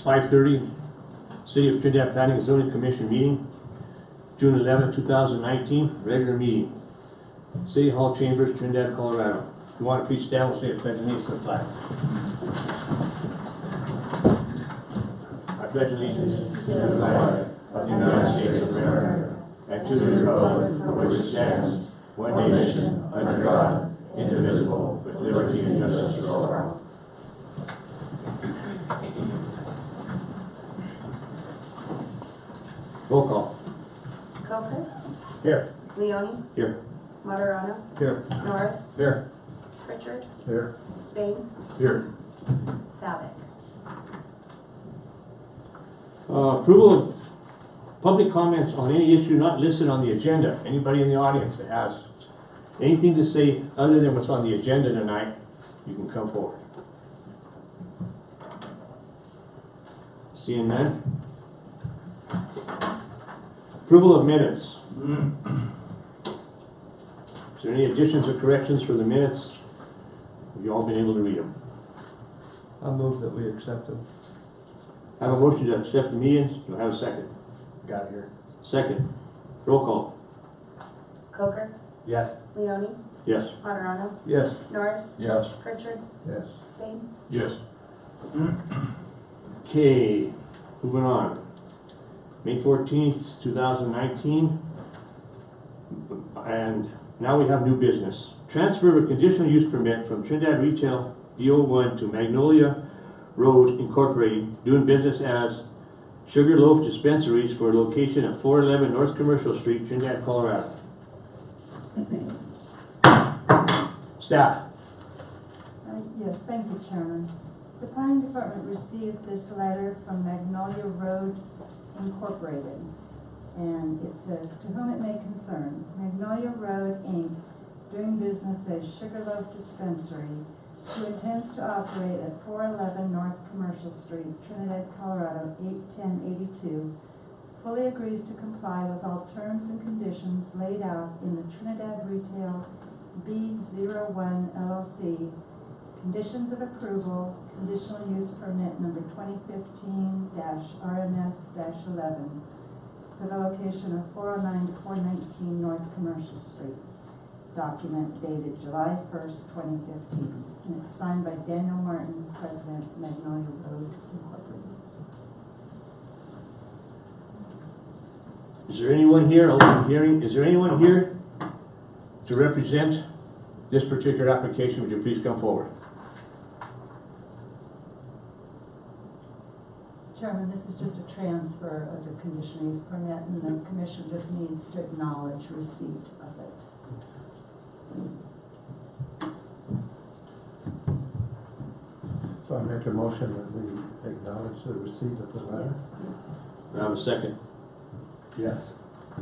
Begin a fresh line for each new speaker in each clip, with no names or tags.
5:30, City of Trinidad Planning and Zoning Commission meeting, June 11, 2019, regular meeting. City Hall Chambers, Trinidad, Colorado. If you want to please stand, we'll say a pledge of allegiance to the flag. I pledge allegiance to the flag of the United States of America and to the republic for which it stands, one nation, under God, indivisible, with liberty and justice for all. Roll call.
Coker,
Here.
Leone,
Here.
Moderano,
Here.
Norris,
Here.
Pritchard,
Here.
Spain,
Here.
Fallick.
Approval of public comments on any issue not listed on the agenda. Anybody in the audience that has anything to say other than what's on the agenda tonight, you can come forward. Seeing none. Approval of minutes. Is there any additions or corrections for the minutes? Have you all been able to read them?
I move that we accept them.
I have a motion to accept the meetings. Do I have a second?
Got it here.
Second. Roll call.
Coker,
Yes.
Leone,
Yes.
Moderano,
Yes.
Norris,
Yes.
Pritchard,
Yes.
Spain,
Yes. Okay, moving on. May 14th, 2019. And now we have new business. Transfer of a conditional use permit from Trinidad Retail DO1 to Magnolia Road Incorporated, doing business as Sugar Loaf Dispensaries for a location at 411 North Commercial Street, Trinidad, Colorado. Staff.
Yes, thank you, Chairman. The Planning Department received this letter from Magnolia Road Incorporated, and it says, "To whom it may concern, Magnolia Road, Inc., doing business as Sugar Loaf Dispensary, who intends to operate at 411 North Commercial Street, Trinidad, Colorado, 81082, fully agrees to comply with all terms and conditions laid out in the Trinidad Retail B01 LLC Conditions of Approval, Conditional Use Permit number 2015-RMS-11 for the location of 409 to 419 North Commercial Street. Document dated July 1st, 2015. And it's signed by Daniel Martin, President, Magnolia Road Incorporated.
Is there anyone here, open hearing, is there anyone here to represent this particular application? Would you please come forward?
Chairman, this is just a transfer of the conditional use permit, and the commission just needs to acknowledge receipt of it.
So I make a motion that we acknowledge the receipt of the letter?
Yes, please.
Do I have a second?
Yes.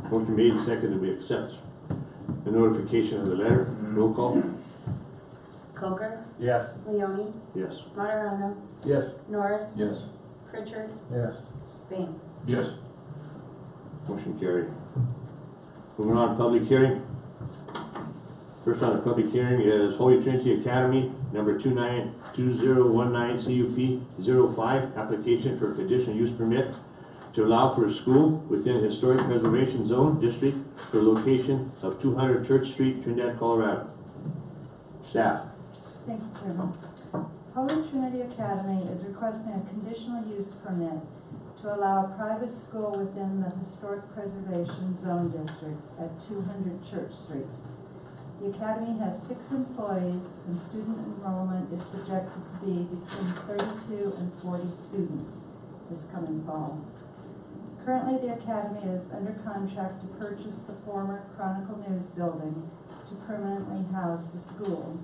Motion made and seconded that we accept the notification of the letter. Roll call?
Coker,
Yes.
Leone,
Yes.
Moderano,
Yes.
Norris,
Yes.
Pritchard,
Yes.
Spain.
Yes. Motion carried. Moving on, public hearing. First on the public hearing is Holy Trinity Academy, number 292019 CUP 05, application for conditional use permit to allow for a school within Historic Preservation Zone District for location of 200 Church Street, Trinidad, Colorado. Staff.
Thank you, Chairman. Holy Trinity Academy is requesting a conditional use permit to allow a private school within the Historic Preservation Zone District at 200 Church Street. The Academy has 6 employees, and student enrollment is projected to be between 32 and 40 students this coming fall. Currently, the Academy is under contract to purchase the former Chronicle News building to permanently house the school.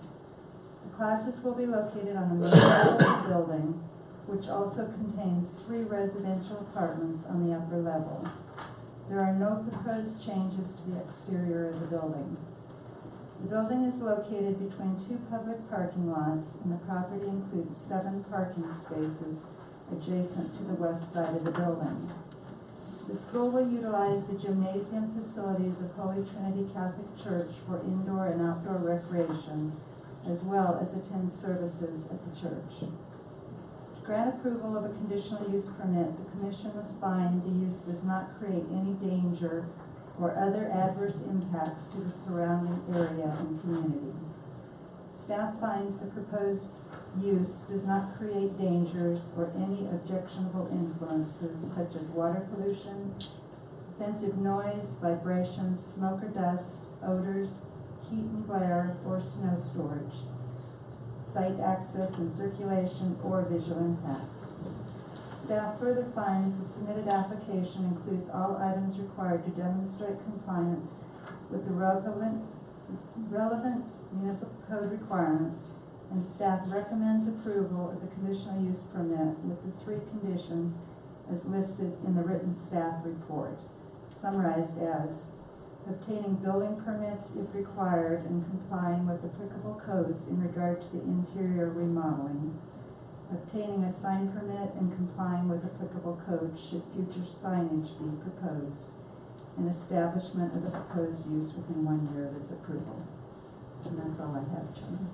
The classes will be located on the main level of the building, which also contains 3 residential apartments on the upper level. There are no proposed changes to the exterior of the building. The building is located between 2 public parking lots, and the property includes 7 parking spaces adjacent to the west side of the building. The school will utilize the gymnasium facilities of Holy Trinity Catholic Church for indoor and outdoor recreation, as well as attend services at the church. grant approval of a conditional use permit, the commission must find the use does not create any danger or other adverse impacts to the surrounding area and community. Staff finds the proposed use does not create dangers or any objectionable influences such as water pollution, offensive noise, vibrations, smoke or dust, odors, heat and glare, or snow storage, site access and circulation, or visual impacts. Staff further finds the submitted application includes all items required to demonstrate compliance with the relevant municipal code requirements, and staff recommends approval of the conditional use permit with the 3 conditions as listed in the written staff report, summarized as obtaining building permits if required and complying with applicable codes in regard to the interior remodeling, obtaining a sign permit and complying with applicable codes should future signage be proposed, and establishment of the proposed use within 1 year of its approval. And that's all I have, Chairman.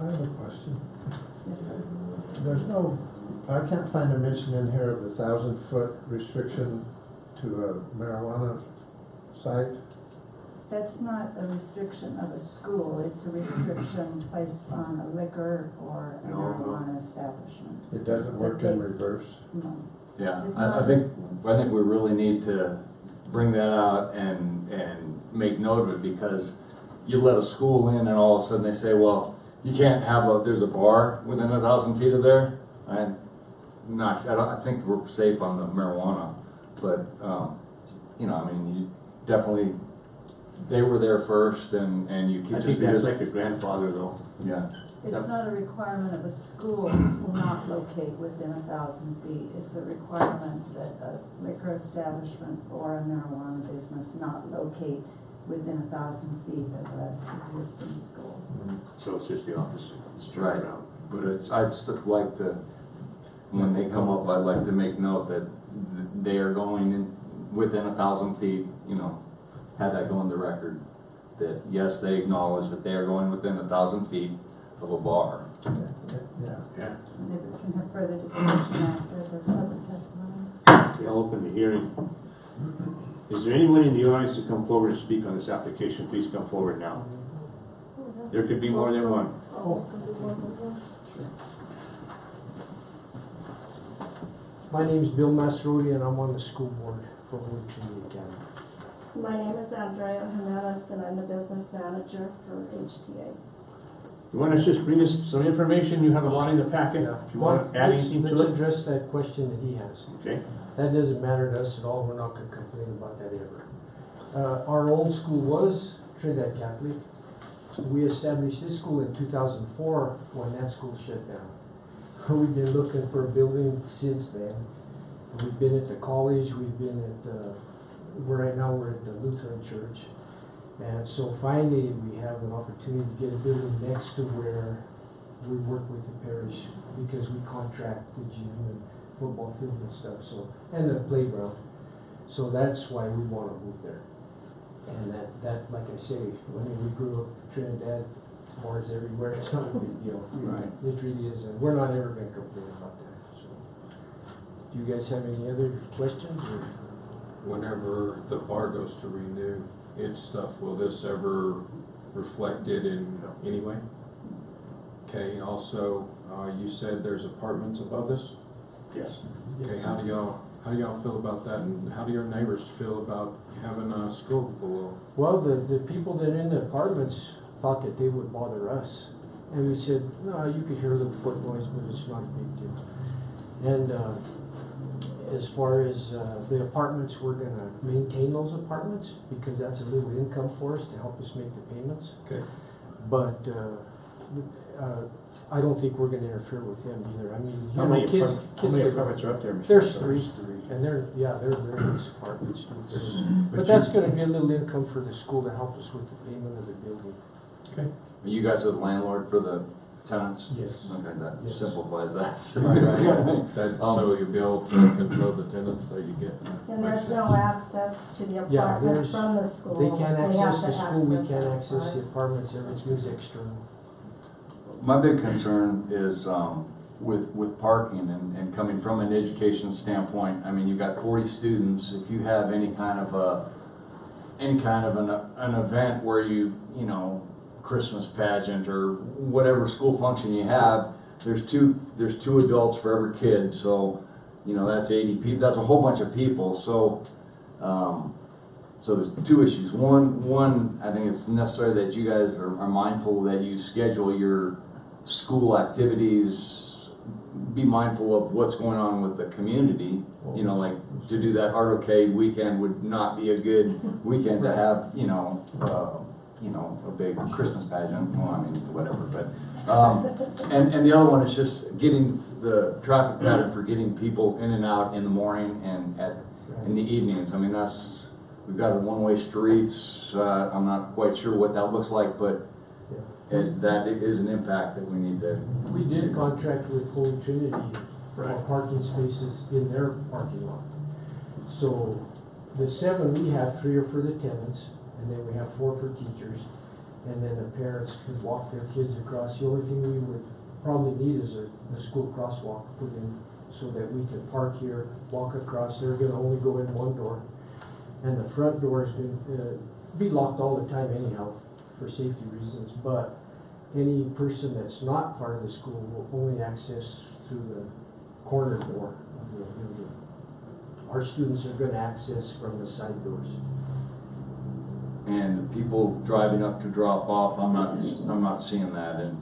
I have a question.
Yes, sir.
I can't find a mention in here of the 1,000-foot restriction to a marijuana site.
That's not a restriction of a school, it's a restriction placed on a liquor or a
No.
marijuana establishment.
It doesn't work in reverse.
No.
Yeah,
It's
I
not-
think we really need to bring that out and make note of it, because you let a school in and all of a sudden they say, well, you can't have there's a bar within 1,000 feet of there. I think we're safe on the marijuana, but, you know, I mean, you definitely, they were there first and you
I
keep
think
just
that's
because,
like a grandfather though.
yeah.
It's not a requirement of a school, this will not locate within 1,000 feet. It's a requirement that a liquor establishment or a marijuana business not locate within 1,000 feet of an existing school.
So it's just the opposite, straight
Right.
around.
But I'd still like to, when they come up, I'd like to make note that they are going in within 1,000 feet, you know, have that go in the record. That yes, they acknowledge that they are going within 1,000 feet of a bar.
Yeah.
Yeah.
Maybe we can have further discussion after the public testimony.
Okay, I'll open the hearing. Is there anyone in the audience to come forward and speak on this application? Please come forward now. There could be more than one.
My name is Bill Masrodi and I'm on the school board for Holy Trinity Academy.
My name is Andrea Jimenez and I'm the business manager for HTA.
You want to just bring us some information? You have a lot in the packet. If you want to add anything to
Let's
it.
address that question that he has.
Okay.
That doesn't matter to us at all, we're not gonna complain about that ever. Our old school was Trinidad Catholic. We established this school in 2004 when that school shut down. We've been looking for a building since then. We've been at the college, we've been at, right now we're at the Lutheran Church. And so finally, we have an opportunity to get a building next to where we work with the parish, because we contract the gym and football field and stuff, so, and the playground. So that's why we wanna move there. And that, like I say, when we grew up Trinidad, bars everywhere, it's not a big deal.
Right.
It really is, and we're not ever gonna complain about that, so. Do you guys have any other questions, or?
Whenever the bar goes to renew its stuff, will this ever reflect it in any way? Okay, also, you said there's apartments above this?
Yes.
Okay, how do y'all feel about that, and how do your neighbors feel about having a school below?
Well, the people that are in the apartments thought that they would bother us. And we said, no, you could hear a little foot noise, but it's not a big deal. And as far as the apartments, we're gonna maintain those apartments because that's a little income for us to help us make the payments.
Okay.
But I don't think we're gonna interfere with him either. I mean,
How
you
many
know, kids.
apartments are up there, Mr.
There's
Torres?
3, and they're very nice apartments. But that's gonna be a little income for the school to help us with the payment of the building.
Okay.
You guys are the landlord for the tenants?
Yes.
Okay, that
Yes.
simplifies that.
That, so you'll be able to control the tenants that you get.
And
Makes
there's no
sense.
access to the
Yeah,
apartments from the school.
They can't
have
access
to
the school, we can't
outside.
access the apartments, everything's external.
My big concern is, with parking and coming from an education standpoint, I mean, you've got 40 students, if you have any kind of an event where you know, Christmas pageant or whatever school function you have, there's two adults for every kid, so, you know, that's 80 people, that's a whole bunch of people, so, so there's two issues. One, I think it's necessary that you guys are mindful that you schedule your school activities, be mindful of what's going on with the community. You know, like to do that Artocade weekend would not be a good weekend to have, you know, a big Christmas pageant. Well, I mean, whatever. But and the other one is just getting the traffic pattern for getting people in and out in the morning and in the evenings. I mean, we've got one-way streets. I'm not quite sure what that looks like, but that is an impact that we need to.
We did contract with Holy Trinity for parking spaces in their parking lot. So the 7 we have, 3 are for the tenants, and then we have 4 for teachers, and then the parents could walk their kids across. The only thing we would probably need is a school crosswalk put in so that we can park here, walk across. They're gonna only go in one door, and the front door is gonna be locked all the time anyhow for safety reasons, but any person that's not part of the school will only access through the corner door of the building. Our students are gonna access from the side doors.
And people driving up to drop off, I'm not seeing that. And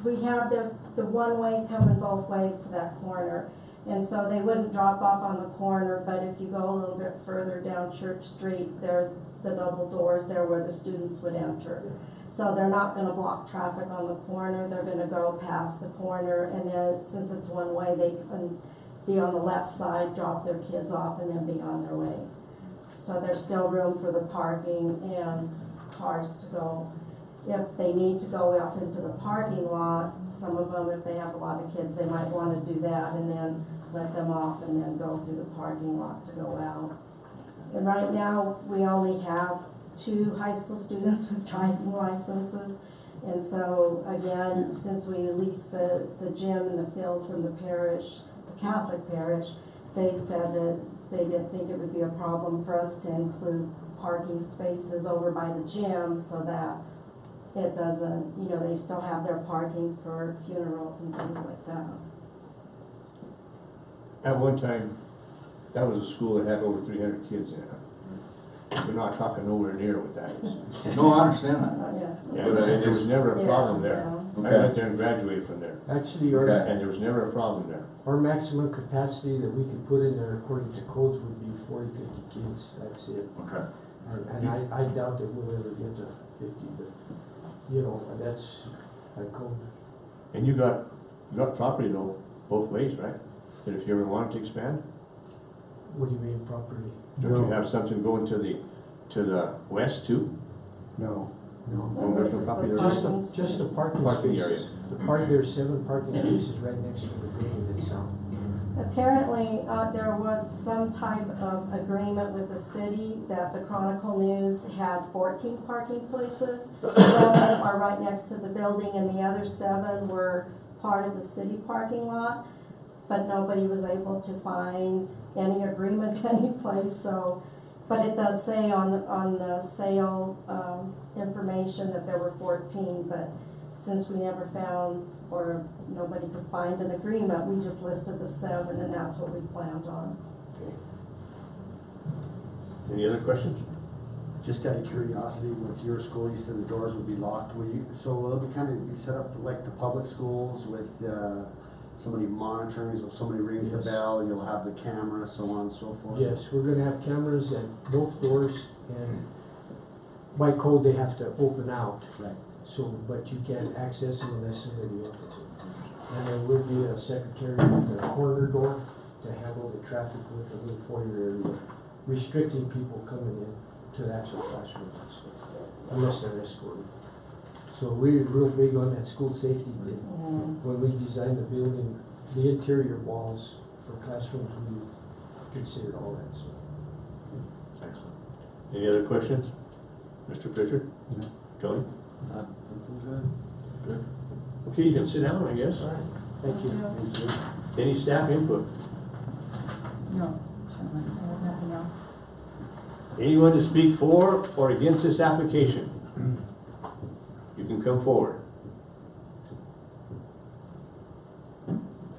there's the one-way coming both ways to that corner. And so they wouldn't drop off on the corner, but if you go a little bit further down Church Street, there's the double doors there where the students would enter. So they're not gonna block traffic on the corner, they're gonna go past the corner, and then since it's one way, they can be on the left side, drop their kids off, and then be on their way. So there's still room for the parking and cars to go. If they need to go out into the parking lot, some of them, if they have a lot of kids, they might wanna do that and then let them off and then go through the parking lot to go out. And right now, we only have 2 high school students with driving licenses. And so again, since we leased the gym and the field from the parish, the Catholic parish, they said that they didn't think it would be a problem for us to include parking spaces over by the gym so that it doesn't, you know, they still have their parking for funerals and things like that.
At one time, that was a school that had over 300 kids in it. We're not talking nowhere near what that is.
no, I understand that.
Yeah, but there was never a problem there.
Yeah.
I went there and graduated from there,
Actually,
Okay.
and there was never a problem there.
our maximum capacity that we could put in there according to codes would be 40, 50 kids, that's it.
Okay.
And I doubt that we'll ever get to 50, but, you know, that's a code.
And you got property though, both ways, right? That if you ever wanted to expand,
What do you mean property?
don't you have something going to the west too?
No.
Oh, there's no property there.
Just the parking
Parking
spaces. There's 7 parking spaces right next to the building itself.
Apparently, there was some type of agreement with the city that the Chronicle News had 14 parking places. 7 are right next to the building and the other 7 were part of the city parking lot. But nobody was able to find any agreement any place, so, but it does say on the sale, information that there were 14, but since we never found, or nobody could find an agreement, we just listed the 7 and that's what we planned on.
Okay. Any other questions?
Just out of curiosity, with your school, you said the doors would be locked, so will it be kind of be set up like the public schools with, somebody monitoring, so if somebody rings the
Yes.
bell, you'll have the camera, so on and so forth?
Yes, we're gonna have cameras at both doors, and by code, they have to open out.
Right.
So, but you can't access them unless somebody opens it. And there will be a secretary at the corner door to handle the traffic with the little foyer area, restricting people coming in to the actual classrooms and stuff, unless they're escorted. So we're real big on that school safety thing. When we designed the building, the interior walls for classrooms, we considered all that, so.
Excellent. Any other questions? Mr. Pritchard?
No.
Tony?
Good.
Okay, you can sit down, I guess.
Thank you.
Any staff input?
No, Chairman, I have nothing else.
Anyone to speak for or against this application? You can come forward.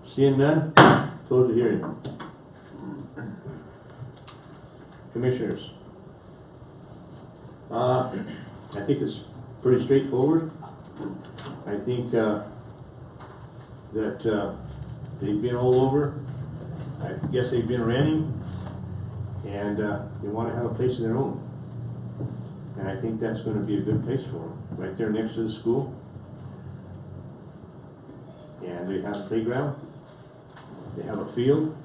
Seeing none, close the hearing. Commissioners. I think it's pretty straightforward. I think that they've been all over. I guess they've been renting, and they want to have a place of their own. And I think that's going to be a good place for them, right there next to the school. And they have a playground, they have a field,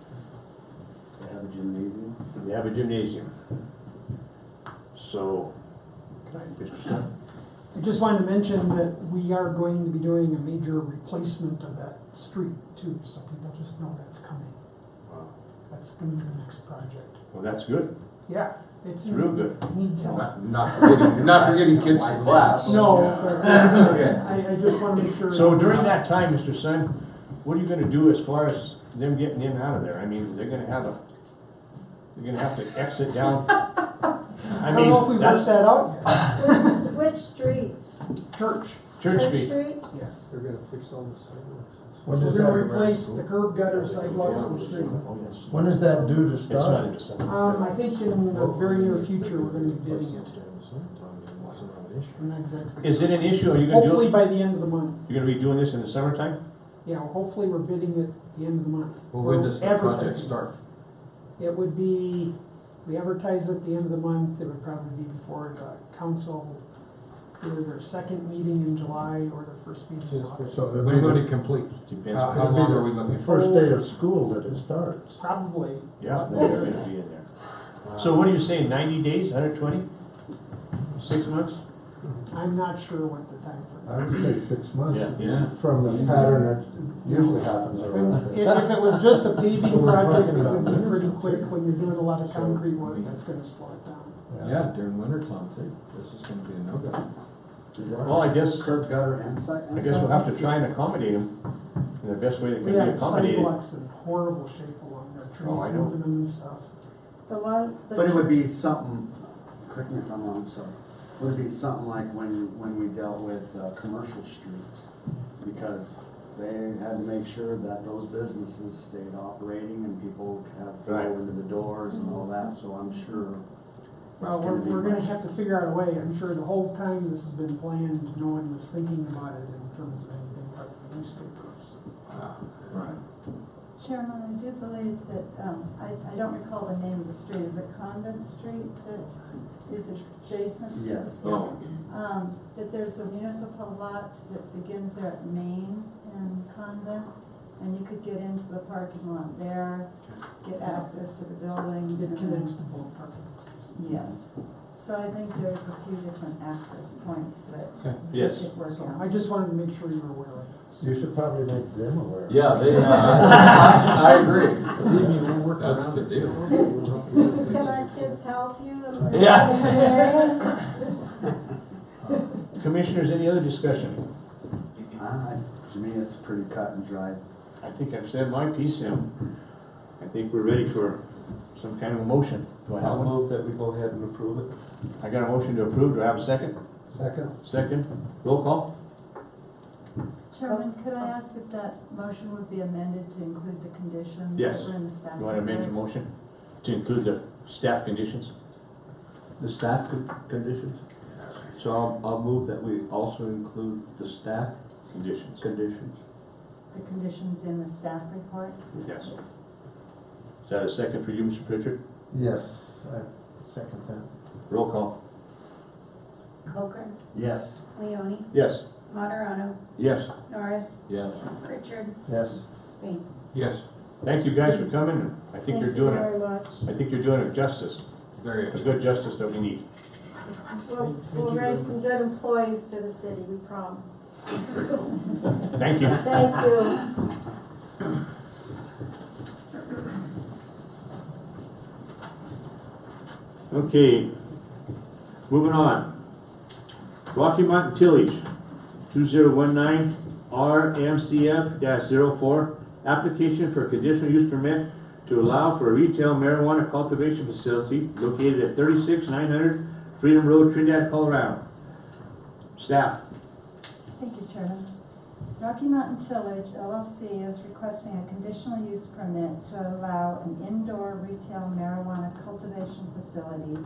They have a gymnasium.
they have a gymnasium. So, Mr. Scott?
I just wanted to mention that we are going to be doing a major replacement of that street too, so people just know that's coming. That's gonna be the next project.
Well, that's good.
Yeah, it's
Real good.
Needs help.
Not forgetting kids to class.
No, but
Okay.
I just wanna make sure.
So during that time, Mr. Sun, what are you gonna do as far as them getting in and out of there? I mean, they're gonna have to exit down.
I don't know if we worked that out yet.
Which street?
Church,
Church Street.
yes.
They're gonna fix all the sidewalks.
When
So
is
we're gonna
that,
replace the curb gutter sidewalks and the street.
Oh, yes.
when is that due to
It's not
start?
in December.
I think in the very near future, we're gonna be bidding it. I'm not exactly.
Is it an issue? Are you gonna do
Hopefully
it?
by the end of the month.
You're gonna be doing this in the summertime?
Yeah, hopefully we're bidding it at the end of the month.
Well, when
We're
does the project
advertising.
start?
It would be, we advertise at the end of the month, it would probably be before the council, either their second meeting in July or their first meeting in August.
So it'll
When will
be
it complete?
Depends.
How
it'll be
long
the
are we looking for?
first day of school that it starts.
Probably,
Yeah, they're gonna be in there. So what are you saying, 90 days, 120? 6 months?
I'm not sure what the time
I
frame.
would say 6 months.
Yeah.
From the pattern that usually happens around
If
here.
it was just a paving
We're
project,
talking
it
about
would be
winter
pretty
time,
quick.
too.
When you're doing a lot of concrete work, that's gonna slow it down.
Yeah, during winter time too. This is gonna be a no-go.
Is it
Well, I guess,
curb gutter and side?
I guess we'll have to try and accommodate them in the best way that can
We
be
have
accommodated.
sidewalks in horrible shape along there,
Oh, I
trees
know.
moving them and stuff.
The one.
But it would be something, correct me if I'm wrong, sorry, would it be something like when we dealt with Commercial Street? Because they had to make sure that those businesses stayed operating and people could have flow
Right.
into the doors and all that, so I'm sure.
Well, we're gonna have to figure out a way, I'm sure the whole time this has been planned, no one was thinking about it in terms of anything but the newspapers.
Right.
Chairman, I do believe that, I don't recall the name of the street, is it Convent Street that is adjacent?
Yes.
Oh,
That there's a municipal lot that begins there at Main and Convent, and you could get into the parking lot there, get access to the building.
It
and
connects
then-
to both parking lots.
Yes, so I think there's a few different access points that
Okay.
yes.
could work
So
out.
I just wanted to make sure you were aware of it.
You should probably make them aware.
Yeah, I agree.
Believe me, we'll work around
That's the
it.
deal.
Can our kids help you?
Yeah. Commissioners, any other discussion?
To me, it's pretty cut and dry.
I think I've said my piece, and I think we're ready for some kind of a motion. Do I have one?
move that we go ahead and approve it.
I got a motion to approve. Do I have a second?
Second?
Second. Roll call?
Chairman, could I ask if that motion would be amended to include the conditions
Yes.
that were in the staff?
You want to amend your
report?
motion to include the staff conditions?
The staff conditions. So I'll move that we also include the staff
Conditions.
conditions.
The conditions in the staff report?
Yes. Is that a second for you, Mr. Pritchard?
Yes, I second that.
Roll call?
Coker,
Yes.
Leone,
Yes.
Moderano,
Yes.
Norris,
Yes.
Pritchard,
Yes.
Spink.
Yes,
Thank you guys for coming. I think you're doing it.
Very much.
I think you're doing it justice.
there you
It's
go.
good justice that we need.
We'll raise some good employees for the city, we promise.
Thank you.
Thank you.
Okay, moving on. Rocky Mountain Tillage, 2019 RMCF-04, application for conditional use permit to allow for a retail marijuana cultivation facility located at 36900 Freedom Road, Trinidad, Colorado. Staff.
Thank you, Chairman. Rocky Mountain Tillage LLC is requesting a conditional use permit to allow an indoor retail marijuana cultivation facility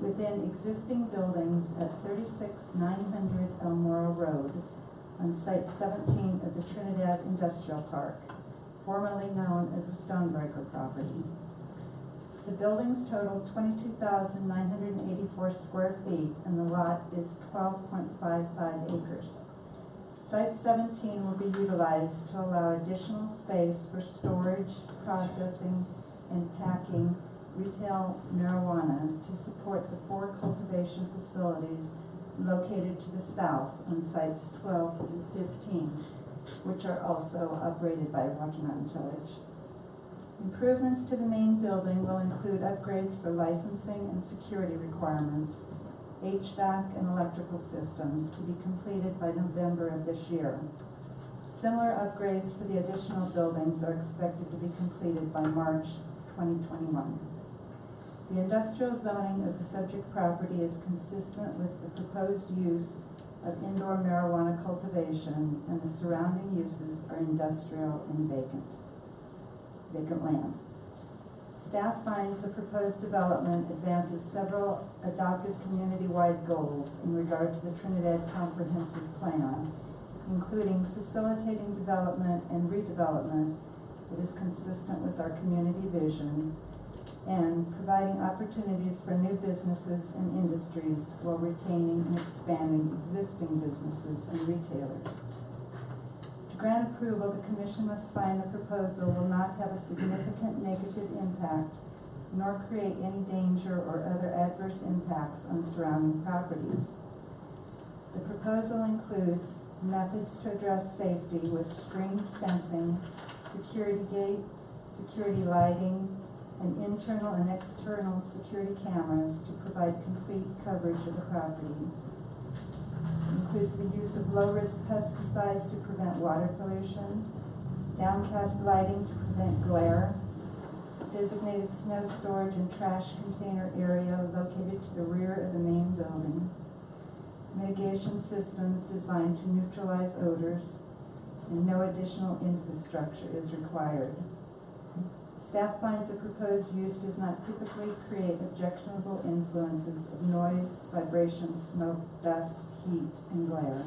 within existing buildings at 36900 Elmore Road on Site 17 of the Trinidad Industrial Park, formerly known as the Stonebreaker property. The buildings total 22,984 square feet and the lot is 12.55 acres. Site 17 will be utilized to allow additional space for storage, processing, and packing retail marijuana to support the 4 cultivation facilities located to the south on sites 12 through 15, which are also operated by Rocky Mountain Tillage. Improvements to the main building will include upgrades for licensing and security requirements, HVAC and electrical systems to be completed by November of this year. Similar upgrades for the additional buildings are expected to be completed by March 2021. The industrial zoning of the subject property is consistent with the proposed use of indoor marijuana cultivation, and the surrounding uses are industrial and vacant land. Staff finds the proposed development advances several adopted community-wide goals in regard to the Trinidad Comprehensive Plan, including facilitating development and redevelopment that is consistent with our community vision, and providing opportunities for new businesses and industries while retaining and expanding existing businesses and retailers. To grant approval, the Commission must find the proposal will not have a significant negative impact nor create any danger or other adverse impacts on surrounding properties. The proposal includes methods to address safety with screened fencing, security gate, security lighting, and internal and external security cameras to provide complete coverage of the property. Includes the use of low-risk pesticides to prevent water pollution, downcast lighting to prevent glare, designated snow storage and trash container area located to the rear of the main building, mitigation systems designed to neutralize odors, and no additional infrastructure is required. Staff finds the proposed use does not typically create objectionable influences of noise, vibration, smoke, dust, heat, and glare.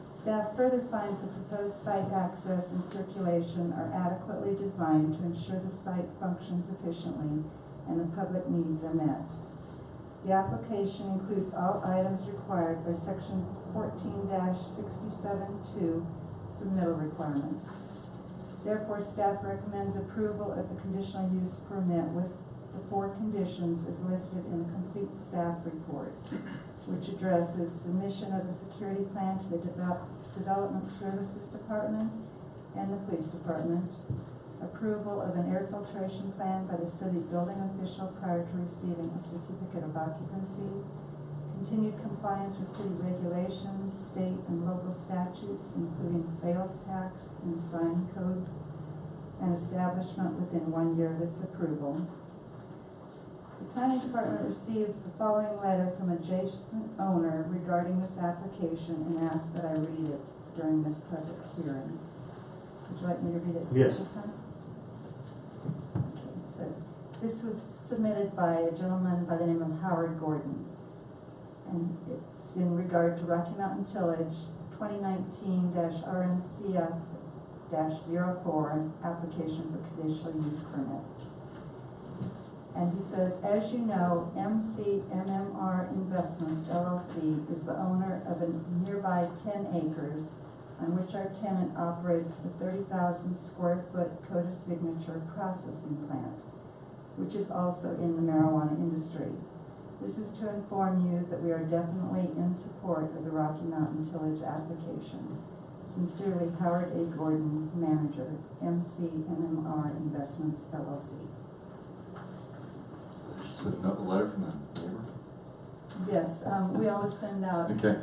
Staff further finds the proposed site access and circulation are adequately designed to ensure the site functions efficiently and the public needs are met. The application includes all items required by Section 14-67(2) submittal requirements. Therefore, staff recommends approval of the conditional use permit with the 4 conditions as listed in the complete staff report, which addresses submission of the security plan to the Development Services Department and the Police Department, approval of an air filtration plan by the city building official prior to receiving a certificate of occupancy, continued compliance with city regulations, state and local statutes, including sales tax and sign code, and establishment within 1 year of its approval. The planning department received the following letter from adjacent owner regarding this application and asked that I read it during this public hearing. Would you like me to read it?
Yes.
This time? Okay, it says, this was submitted by a gentleman by the name of Howard Gordon. And it's in regard to Rocky Mountain Tillage 2019-RMCF-04 application for conditional use permit. And he says, as you know, MCMMR Investments LLC is the owner of a nearby 10 acres on which our tenant operates the 30,000 square foot Coda Signature processing plant, which is also in the marijuana industry. This is to inform you that we are definitely in support of the Rocky Mountain Tillage application. Sincerely, Howard A. Gordon, Manager, MCMMR Investments LLC.
Just a letter from the neighbor?
Yes, we always send out
Okay.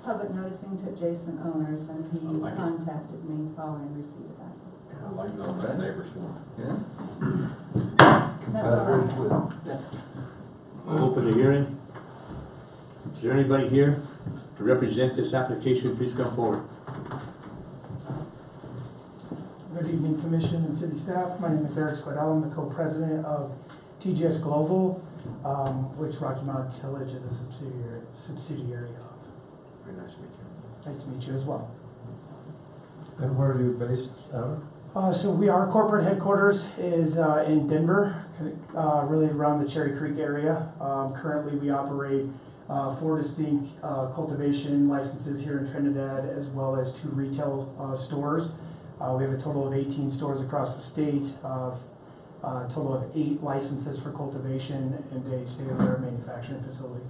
public noticing to adjacent owners, and he
I like it.
contacted me following receipt of that.
I like knowing what neighbors want.
Yeah.
That's all I have.
I'll open the hearing. Is there anybody here to represent this application? Please come forward.
Good evening, Commission and City staff. My name is Eric Squidell. I'm the co-president of TGS Global, which Rocky Mountain Tillage is a subsidiary of.
Very nice to meet you.
Nice to meet you as well.
And where are you based out of?
So our corporate headquarters is in Denver, really around the Cherry Creek area. Currently, we operate 4 distinct cultivation licenses here in Trinidad, as well as 2 retail stores. We have a total of 18 stores across the state, a total of 8 licenses for cultivation, and a state-of-the-art manufacturing facility.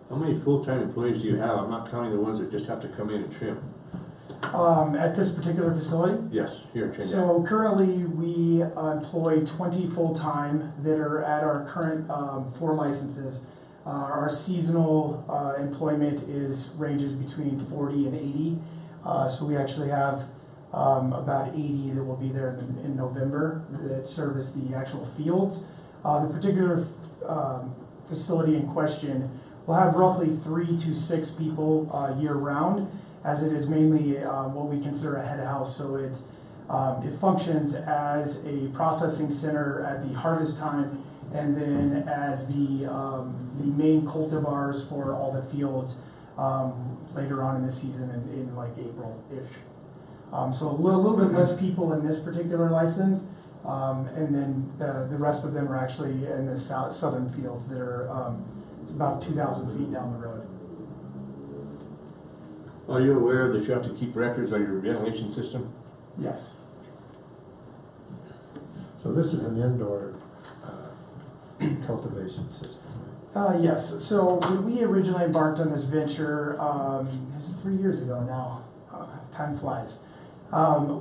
How many full-time employees do you have? I'm not counting the ones that just have to come in and trim.
At this particular facility?
Yes, here in Trinidad.
So currently, we employ 20 full-time that are at our current 4 licenses. Our seasonal employment ranges between 40 and 80. So we actually have about 80 that will be there in November that service the actual fields. The particular facility in question will have roughly 3 to 6 people year-round, as it is mainly what we consider a head house. So it functions as a processing center at the harvest time, and then as the main cultivars for all the fields later on in the season in like April-ish. So a little bit less people in this particular license, and then the rest of them are actually in the southern fields that are, it's about 2,000 feet down the road.
Are you aware that you have to keep records on your ventilation system?
Yes.
So this is an indoor cultivation system.
Yes, so when we originally embarked on this venture, it was 3 years ago now, time flies.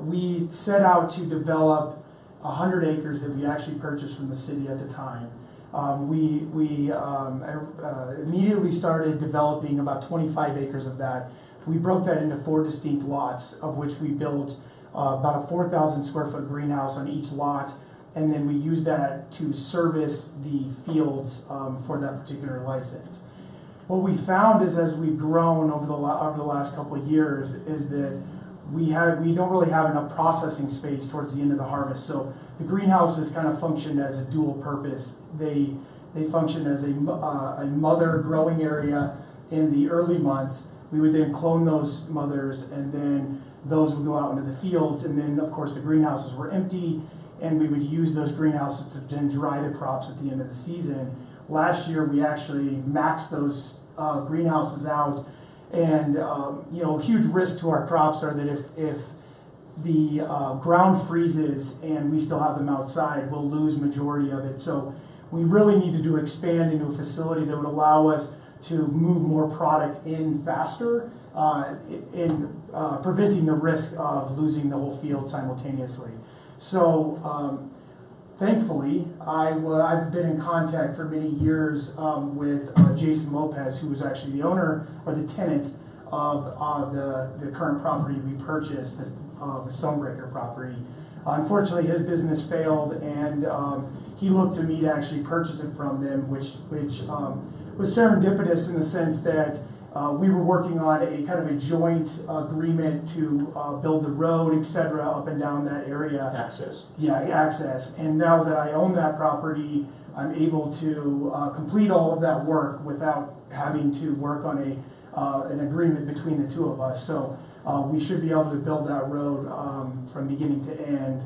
We set out to develop 100 acres that we actually purchased from the city at the time. We immediately started developing about 25 acres of that. We broke that into 4 distinct lots, of which we built about a 4,000 square foot greenhouse on each lot, and then we used that to service the fields for that particular license. What we found is, as we've grown over the last couple of years, is that we don't really have enough processing space towards the end of the harvest. So the greenhouses kind of function as a dual purpose. They function as a mother growing area in the early months. We would then clone those mothers, and then those would go out into the fields, and then of course the greenhouses were empty, and we would use those greenhouses to then dry the crops at the end of the season. Last year we actually maxed those greenhouses out, and huge risk to our crops are that if the ground freezes and we still have them outside, we'll lose majority of it. So we really needed to expand into a facility that would allow us to move more product in faster, in preventing the risk of losing the whole field simultaneously. So thankfully, I've been in contact for many years with Jason Lopez, who was actually the owner or the tenant of the current property we purchased, the Stonebreaker property. Unfortunately, his business failed, and he looked to me to actually purchase it from them, which was serendipitous in the sense that we were working on a kind of a joint agreement to build the road, etc., up and down that area.
Access.
Yeah, access. And now that I own that property, I'm able to complete all of that work without having to work on an agreement between the two of us. So we should be able to build that road from beginning to end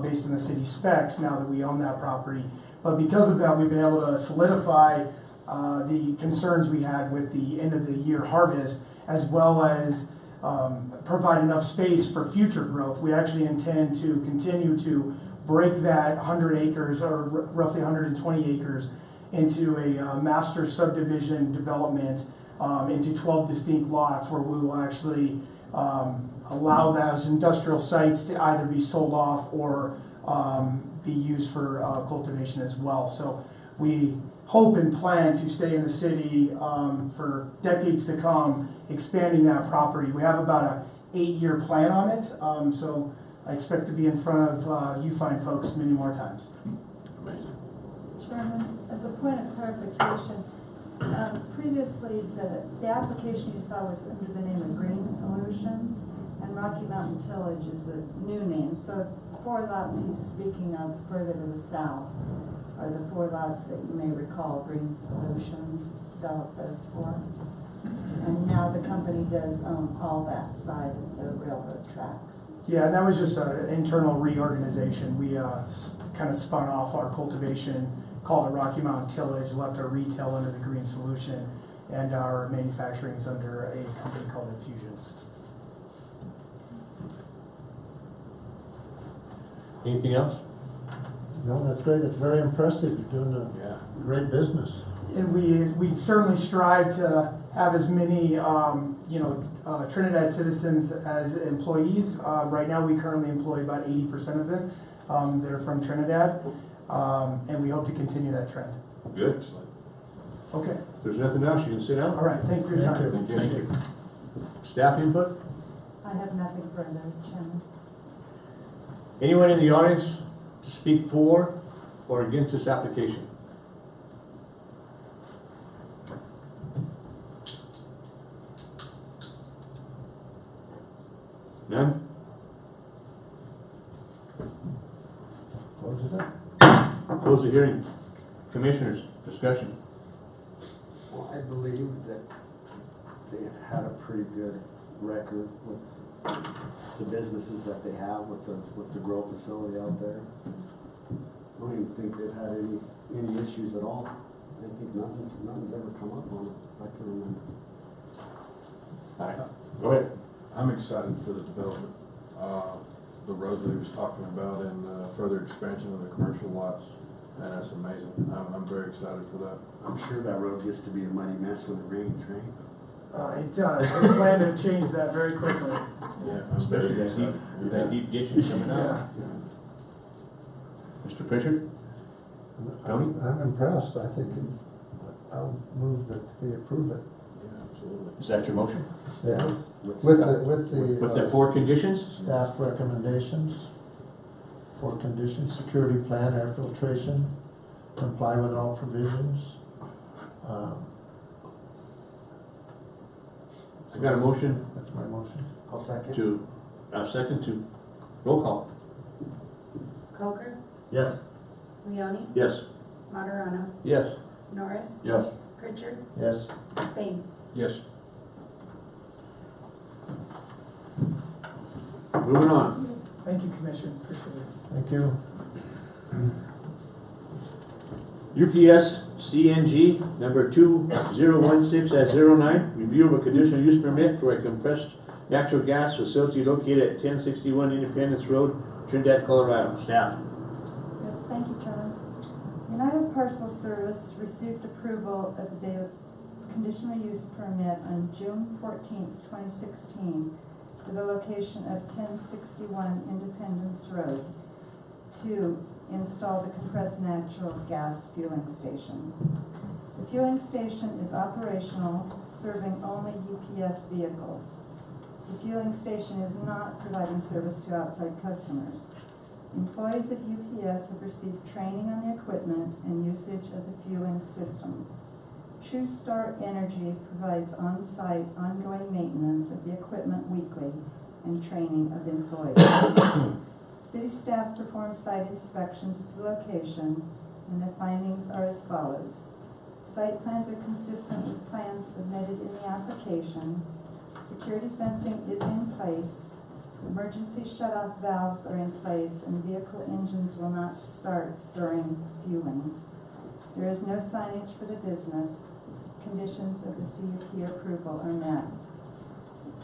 based on the city specs now that we own that property. But because of that, we've been able to solidify the concerns we had with the end of the year harvest, as well as provide enough space for future growth. We actually intend to continue to break that 100 acres, or roughly 120 acres, into a master subdivision development into 12 distinct lots, where we will actually allow those industrial sites to either be sold off or be used for cultivation as well. So we hope and plan to stay in the city for decades to come, expanding that property. We have about a 8-year plan on it, so I expect to be in front of you fine folks many more times.
Amazing.
Chairman, as a point of clarification, previously, the application you saw was under the name of Green Solutions, and Rocky Mountain Tillage is the new name. So 4 lots he's speaking of further to the south are the 4 lots that you may recall Green Solutions developed those for. And now the company does own all that side of the railroad tracks.
Yeah, and that was just an internal reorganization. We kind of spun off our cultivation, called it Rocky Mountain Tillage, left our retail under the Green Solution, and our manufacturing is under a company called Infusions.
Anything else?
No, that's great, it's very impressive, you're doing
Yeah.
a great business.
And we certainly strive to have as many, Trinidad citizens as employees. Right now, we currently employ about 80% of them that are from Trinidad, and we hope to continue that trend.
Good.
Excellent.
Okay,
If there's nothing else, you can sit down.
all right, thank you for your
Thank
time.
you.
Thank you.
Staff input?
I have nothing further, Chairman.
Anyone in the audience to speak for or against this application? None?
Close it up.
Close the hearing. Commissioners, discussion.
Well, I believe that they have had a pretty good record with the businesses that they have with the grow facility out there. I don't even think they've had any issues at all. I think nothing's ever come up on it, I can remember.
All right, go ahead.
I'm excited for the development, the road that he was talking about and further expansion of the commercial lots. And that's amazing. I'm very excited for that.
I'm sure that road gets to be a muddy mess when it rains, right?
It does. We plan to change that very quickly.
Yeah, I'm
Especially
very
that deep,
excited.
that deep ditch is coming out. Mr. Pritchard? Tony?
I'm impressed, I think, I'll move that we approve it.
Yeah, absolutely.
Is that your motion?
Yeah.
With
With the 4 conditions?
Staff recommendations, 4 conditions, security plan, air filtration, comply with all provisions.
I got a motion
That's my motion.
I'll second.
second to, roll call.
Coker,
Yes.
Leone,
Yes.
Materano,
Yes.
Norris,
Yes.
Pritchard,
Yes.
Spain.
Yes.
Moving on.
Thank you, Commissioner, appreciate it.
Thank you.
UPS CNG number 2016-09, review of a conditional use permit for a compressed natural gas facility located at 1061 Independence Road, Trinidad, Colorado. Staff.
Yes, thank you, Chairman. United Parcel Service received approval of the conditional use permit on June 14th, 2016 for the location of 1061 Independence Road to install the compressed natural gas fueling station. The fueling station is operational, serving only UPS vehicles. The fueling station is not providing service to outside customers. Employees of UPS have received training on the equipment and usage of the fueling system. True Star Energy provides on-site ongoing maintenance of the equipment weekly and training of employees. City staff performed site inspections of the location, and the findings are as follows. Site plans are consistent with plans submitted in the application. Security fencing is in place. Emergency shut-off valves are in place, and vehicle engines will not start during fueling. There is no signage for the business. Conditions of the CUP approval are met.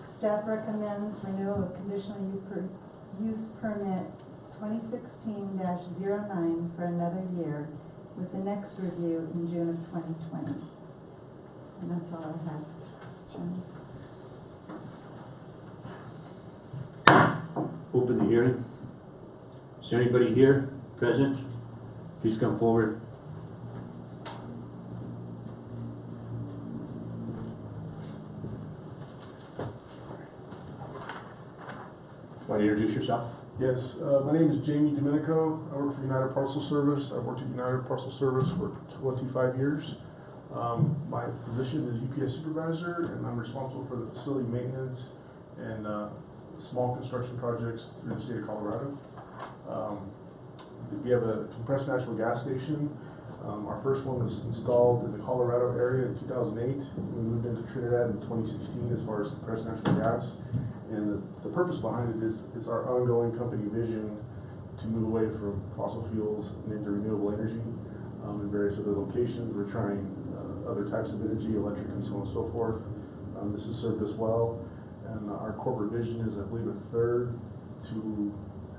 Staff recommends renewal of conditional use permit 2016-09 for another year, with the next review in June of 2020. And that's all I have, Chairman.
Open the hearing. Is there anybody here, present? Please come forward. Want to introduce yourself?
Yes, my name is Jamie Domenico. I work for United Parcel Service. I've worked at United Parcel Service for 25 years. My position is UPS supervisor, and I'm responsible for the facility maintenance and small construction projects through the state of Colorado. We have a compressed natural gas station. Our first one was installed in the Colorado area in 2008. We moved into Trinidad in 2016 as far as compressed natural gas. And the purpose behind it is our ongoing company vision to move away from fossil fuels and into renewable energy in various other locations. We're trying other types of energy, electric and so on and so forth. This has served us well. And our corporate vision is, I believe, a third to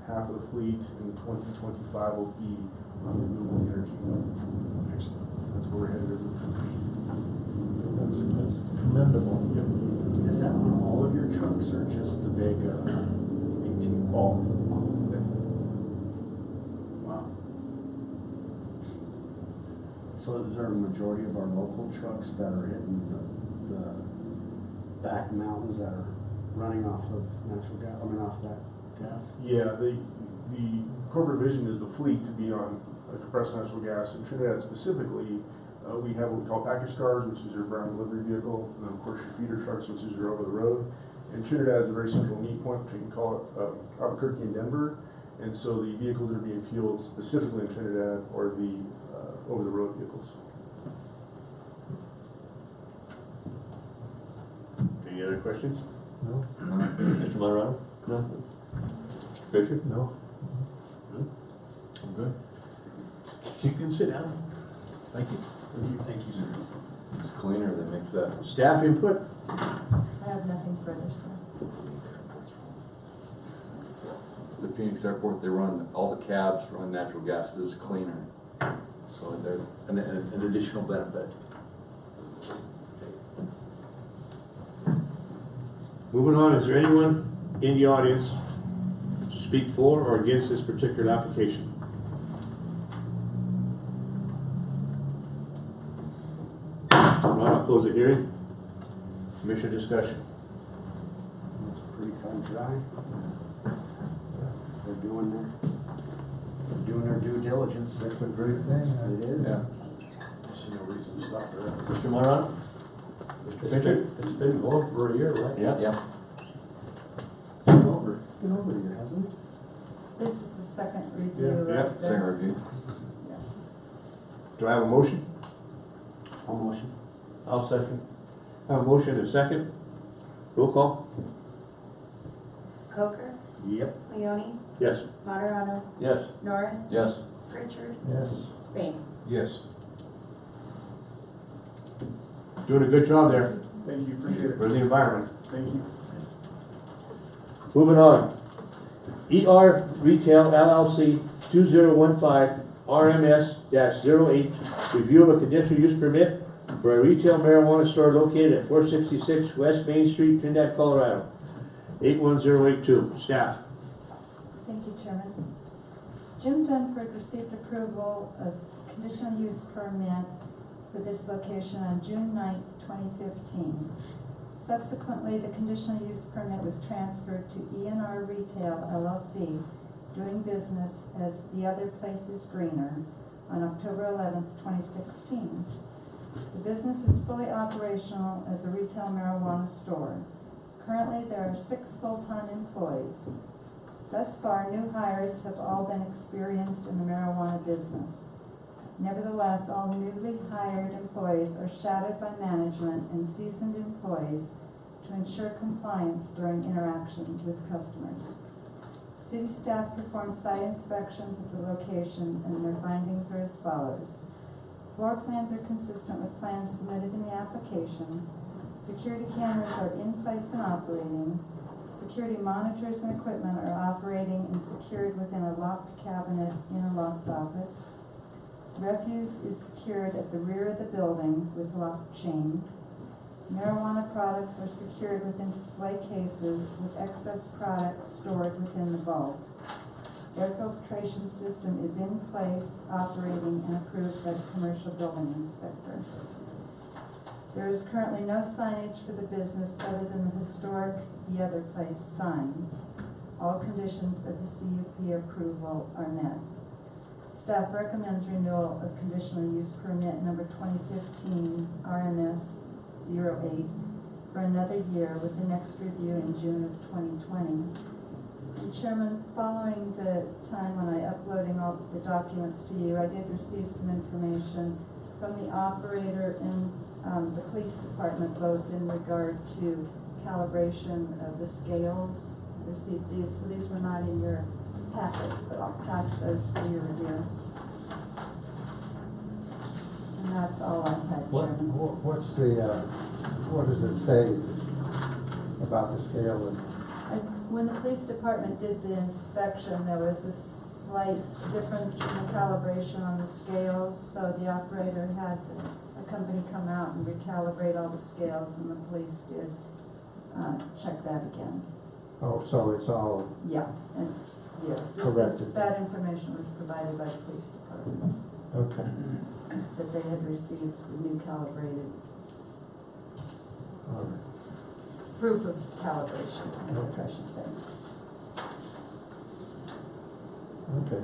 half of the fleet in 2025 will be renewable energy. That's where we're headed as a company.
That's commendable.
Is that on all of your trucks or just the big 18?
All.
Wow. So is there a majority of our local trucks that are hitting the back mountains that are running off of natural gas, off that gas?
Yeah, the corporate vision is the fleet to be on compressed natural gas. In Trinidad specifically, we have what we call package cars, which is your brown delivery vehicle, and then of course your feeder trucks, which is your over the road. And Trinidad is a very central meet point, we can call it Albuquerque and Denver. And so the vehicles that are being fueled specifically in Trinidad are the over the road vehicles.
Any other questions?
No?
Mr. Monterano? No. Mr. Pritchard?
No?
I'm good. You can sit down. Thank you.
Thank you, sir.
It's cleaner, they make that.
Staff input?
I have nothing further, sir.
The Phoenix Airport, they run, all the cabs run natural gas, it is cleaner. So there's an additional benefit.
Moving on, is there anyone in the audience to speak for or against this particular application? I'll close the hearing. Commission discussion.
It's pretty cut and dry. They're doing their due diligence.
That's a great thing.
It is.
Yeah.
I see no reason to stop there.
Mr. Monterano? Mr. Pritchard?
It's been going for a year, right?
Yeah.
Yeah.
It's been over a year, hasn't it?
This is the second review
Yeah,
of the.
Second review.
Yes.
Do I have a motion?
I'll motion.
I'll second. I have a motion and a second. Roll call?
Coker,
Yep.
Leone,
Yes.
Monterano,
Yes.
Norris.
Yes.
Pritchard,
Yes.
Spain.
Yes.
Doing a good job there
Thank you, appreciate
for
it.
the environment.
Thank you.
Moving on. ER Retail LLC 2015 RMS-08, review of a conditional use permit for a retail marijuana store located at 466 West Main Street, Trinidad, Colorado. 81082. Staff.
Thank you, Chairman. Jim Dunford received approval of conditional use permit for this location on June 9th, 2015. Subsequently, the conditional use permit was transferred to ENR Retail LLC, doing business as The Other Place is Greener, on October 11th, 2016. The business is fully operational as a retail marijuana store. Currently, there are 6 full-time employees. Thus far, new hires have all been experienced in the marijuana business. Nevertheless, all newly hired employees are shadowed by management and seasoned employees to ensure compliance during interactions with customers. City staff performed site inspections of the location, and their findings are as follows. Floor plans are consistent with plans submitted in the application. Security cameras are in place and operating. Security monitors and equipment are operating and secured within a locked cabinet in a locked office. Refuse is secured at the rear of the building with locked chain. Marijuana products are secured within display cases with excess products stored within the vault. Air filtration system is in place, operating, and approved by the commercial building inspector. There is currently no signage for the business other than the historic The Other Place sign. All conditions of the CUP approval are met. Staff recommends renewal of conditional use permit number 2015 RMS 08 for another year with the next review in June of 2020. And Chairman, following the time when I uploading all the documents to you, I did receive some information from the operator and the police department, both in regard to calibration of the scales. Received these, so these were not in your packet, but I'll pass those for your review. And that's all I had, Chairman.
What's the, what does it say about the scale?
When the police department did the inspection, there was a slight difference in the calibration on the scales, so the operator had a company come out and recalibrate all the scales, and the police did check that again.
Oh, so it's all
Yeah, and yes,
corrected.
that information was provided by the police department,
Okay.
that they had received the new calibrated
All right.
proof of calibration, I guess I should say.
Okay.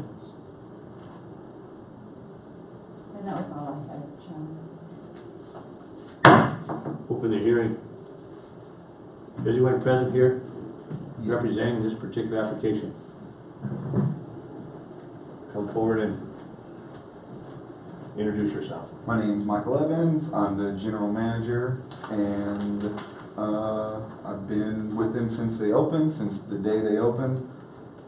And that was all I had, Chairman.
Open the hearing. Is anyone present here representing this particular application? Come forward and introduce yourself.
My name's Michael Evans. I'm the general manager, and I've been with them since they opened, since the day they opened.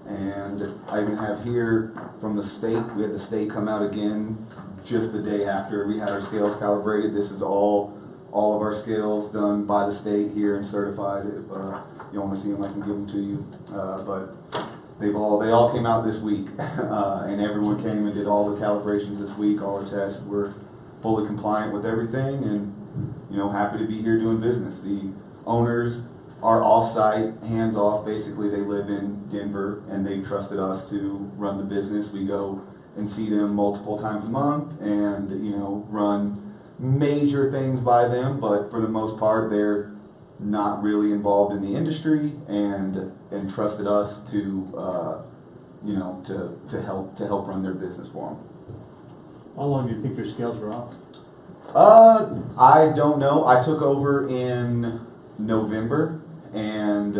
And I even have here from the state, we had the state come out again just the day after we had our scales calibrated. This is all of our scales done by the state here and certified. If you want to see them, I can give them to you. But they all came out this week, and everyone came and did all the calibrations this week. All our tests were fully compliant with everything, and happy to be here doing business. The owners are off-site, hands-off. Basically, they live in Denver, and they trusted us to run the business. We go and see them multiple times a month, and run major things by them. But for the most part, they're not really involved in the industry, and trusted us to help run their business for them.
How long do you think your scales were off?
I don't know. I took over in November, and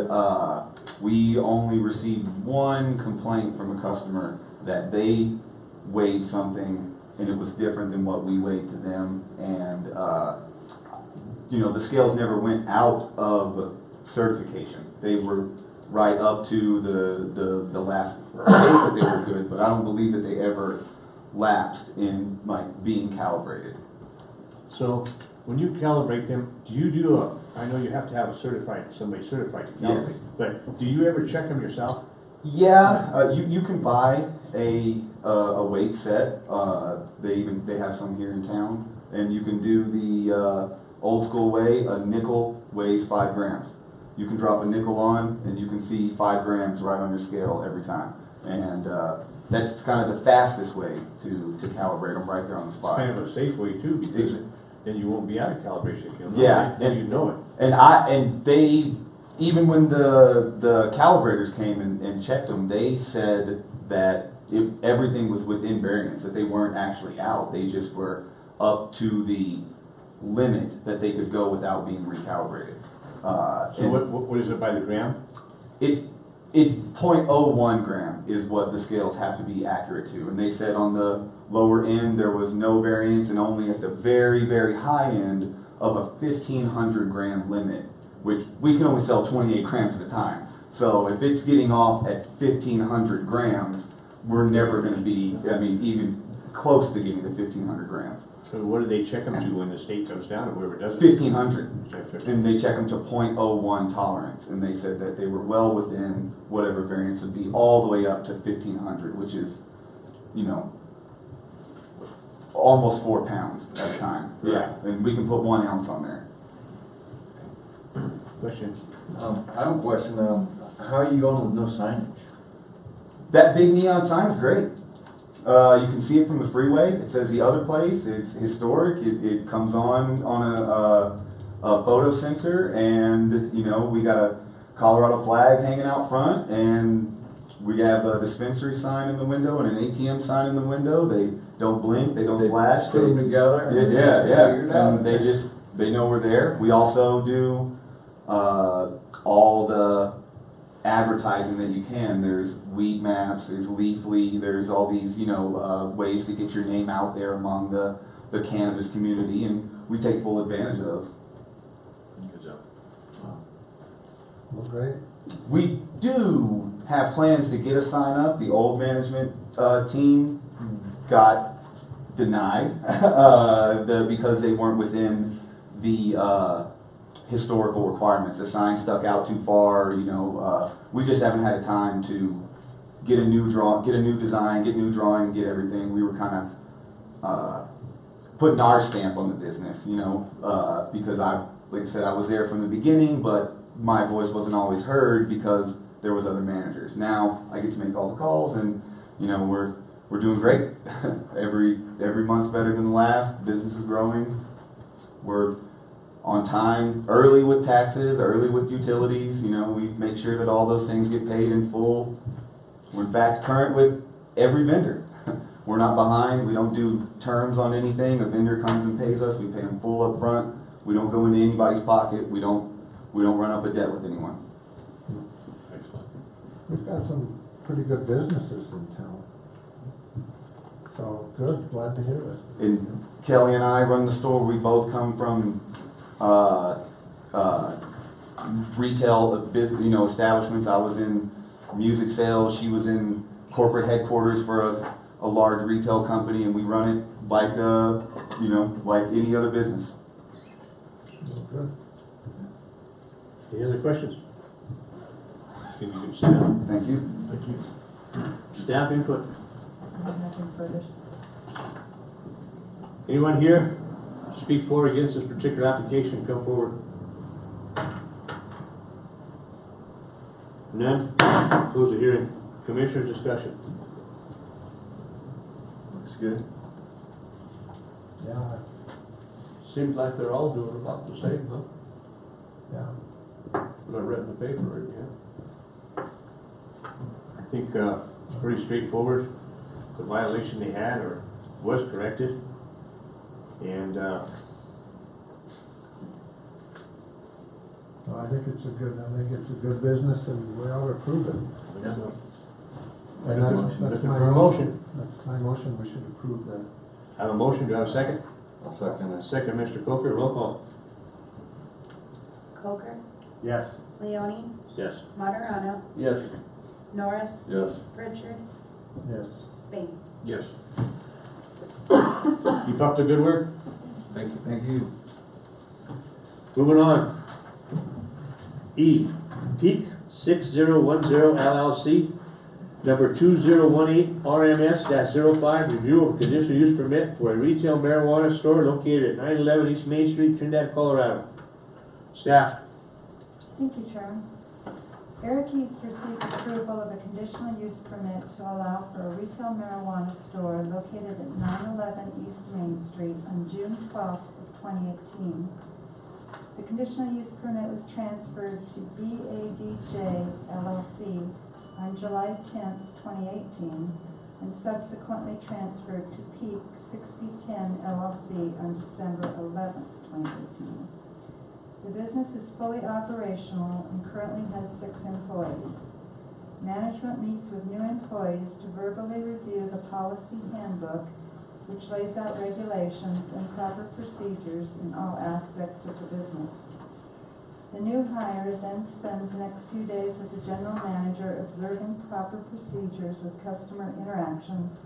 we only received one complaint from a customer that they weighed something and it was different than what we weighed to them, and the scales never went out of certification. They were right up to the last date that they were good, but I don't believe that they ever lapsed in being calibrated.
So when you calibrate them, do you do I know you have to have somebody certified to calibrate,
Yes.
but do you ever check them yourself?
Yeah, you can buy a weight set. They have some here in town, and you can do the old school way. A nickel weighs 5 grams. You can drop a nickel on, and you can see 5 grams right on your scale every time. And that's kind of the fastest way to calibrate them right there on the spot.
It's kind of a safe way too, because then you won't be out of calibration if you know
Yeah,
it, then you know it.
And they, even when the calibrators came and checked them, they said that everything was within variance, that they weren't actually out. They just were up to the limit that they could go without being recalibrated.
So what is it by the gram?
It's 0.01 gram is what the scales have to be accurate to. And they said on the lower end there was no variance, and only at the very, very high end of a 1,500 gram limit, which we can only sell 28 grams at a time. So if it's getting off at 1,500 grams, we're never going to be, even close to getting to 1,500 grams.
So what do they check them to when the state comes down or whoever does it?
1,500. And they check them to 0.01 tolerance, and they said that they were well within whatever variance would be, all the way up to 1,500, which is, almost 4 pounds at a time. Yeah, and we can put 1 ounce on there.
Questions?
I have a question. How are you going with no signage?
That big neon sign is great. You can see it from the freeway. It says the other place. It's historic. It comes on a photo sensor, and we got a Colorado flag hanging out front, and we have a dispensary sign in the window and an ATM sign in the window. They don't blink, they don't flash.
Put them together.
Yeah,
and
yeah,
figure it out.
and they know we're there. We also do, all the advertising that you can. There's weed maps, there's Leafly, there's all these, ways to get your name out there among the cannabis community, and we take full advantage of those.
Good job.
Well, great.
We do have plans to get a sign up. The old management team got denied because they weren't within the historical requirements. The sign stuck out too far. We just haven't had time to get a new design, get new drawing, get everything. We were kind of putting our stamp on the business, because like I said, I was there from the beginning, but my voice wasn't always heard because there was other managers. Now I get to make all the calls, and we're doing great. every month's better than the last. Business is growing. We're on time, early with taxes, early with utilities. We make sure that all those things get paid in full. We're in fact current with every vendor. We're not behind. We don't do terms on anything. A vendor comes and pays us. We pay them full up front. We don't go into anybody's pocket. We don't run up a debt with anyone.
Excellent.
We've got some pretty good businesses in town. So, good, glad to hear it.
And Kelly and I run the store. We both come from retail business, establishments. I was in music sales. She was in corporate headquarters for a large retail company, and we run it like like any other business.
Well, good.
Any other questions? You can sit down.
Thank you.
Thank you. Staff input.
Nothing further.
Anyone here speak for or against this particular application? Come forward. None? Close the hearing. Commissioner discussion.
Looks good.
Yeah,
Seems like they're all doing about the same, huh?
yeah.
What I read in the paper, yeah. I think it's pretty straightforward. The violation they had was corrected. And
Well, I think it's a good business, and we ought to approve it. And that's
looking
my
for a motion.
That's my motion, we should approve that.
I have a motion, do I have a second?
I'll second it.
Second, Mr. Coker, roll call.
Coker,
Yes.
Leone,
Yes.
Materano,
Yes.
Norris,
Yes.
Richard,
Yes.
Spain.
Yes.
Keep up the good work.
Thank you.
Thank you.
Moving on. E, Peak 6010 LLC, number 2018 RMS-05, review of conditional use permit for a retail marijuana store located at 911 East Main Street, Trinidad, Colorado. Staff.
Thank you, Chairman. Eric East received approval of a conditional use permit to allow for a retail marijuana store located at 911 East Main Street on June 12th of 2018. The conditional use permit was transferred to BADJ LLC on July 10th, 2018, and subsequently transferred to Peak 6010 LLC on December 11th, 2018. The business is fully operational and currently has 6 employees. Management meets with new employees to verbally review the policy handbook, which lays out regulations and proper procedures in all aspects of the business. The new hire then spends the next few days with the general manager observing proper procedures with customer interactions,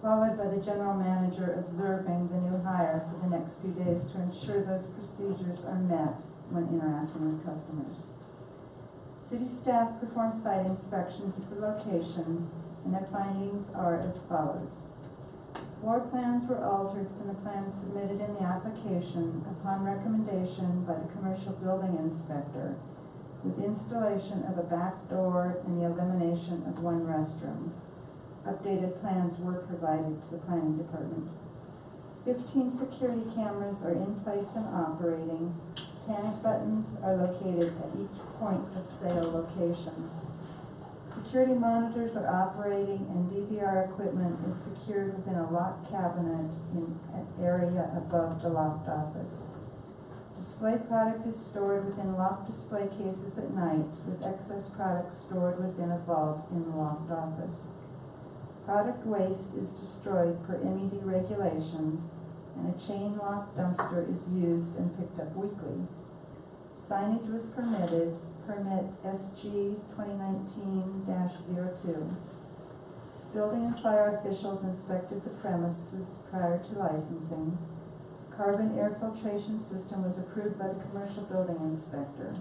followed by the general manager observing the new hire for the next few days to ensure those procedures are met when interacting with customers. City staff perform site inspections at the location, and their findings are as follows. Floor plans were altered from the plans submitted in the application upon recommendation by the commercial building inspector, with installation of a back door and the elimination of 1 restroom. Updated plans were provided to the planning department. 15 security cameras are in place and operating. Panic buttons are located at each point of sale location. Security monitors are operating and DVR equipment is secured within a locked cabinet in an area above the locked office. Display product is stored within locked display cases at night, with excess product stored within a vault in the locked office. Product waste is destroyed per MED regulations, and a chain lock dumpster is used and picked up weekly. Signage was permitted, permit SG 2019-02. Building and fire officials inspected the premises prior to licensing. Carbon air filtration system was approved by the commercial building inspector.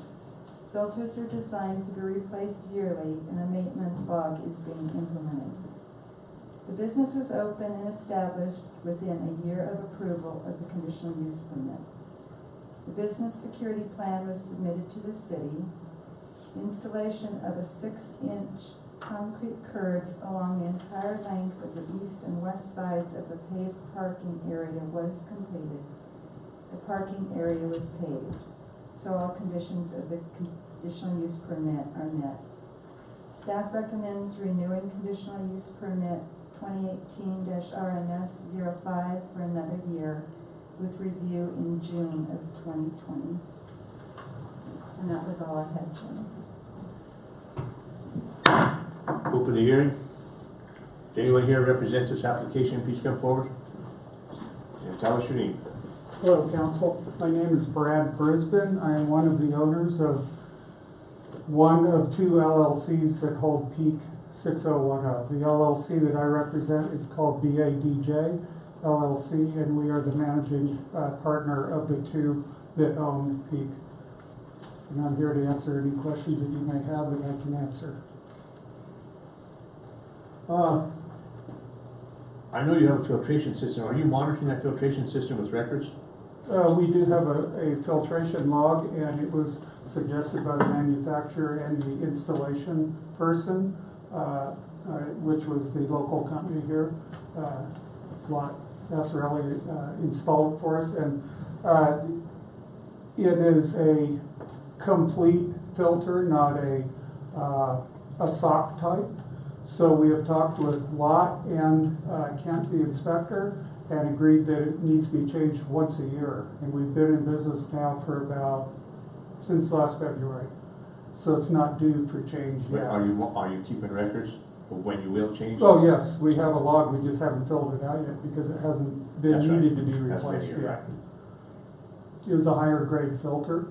Filters are designed to be replaced yearly, and a maintenance log is being implemented. The business was open and established within a year of approval of the conditional use permit. The business security plan was submitted to the city. Installation of a 6-inch concrete curbs along the entire length of the east and west sides of the paved parking area was completed. The parking area was paved, so all conditions of the conditional use permit are met. Staff recommends renewing conditional use permit 2018-RNS-05 for another year, with review in June of 2020. And that was all I had, Jim.
Open the hearing. If anyone here represents this application, please come forward and tell us your name.
Hello, council. My name is Brad Brisbane. I am one of the owners of one of two LLCs that hold Peak 6010. The LLC that I represent is called BADJ LLC, and we are the managing partner of the two that own Peak. And I'm here to answer any questions that you may have that I can answer.
I know you have a filtration system. Are you monitoring that filtration system with records?
We do have a filtration log, and it was suggested by the manufacturer and the installation person, which was the local company here. Nasrelli installed it for us, and it is a complete filter, not a sock type. So we have talked with Lot and Kent, the inspector, and agreed that it needs to be changed once a year. And we've been in business now for since last February. So it's not due for change
But
yet.
are you keeping records of when you will change?
Oh, yes, we have a log, we just haven't filled it out yet because it hasn't been
That's right.
needed to be
That's right,
replaced
you're
yet.
right.
It was a higher grade filter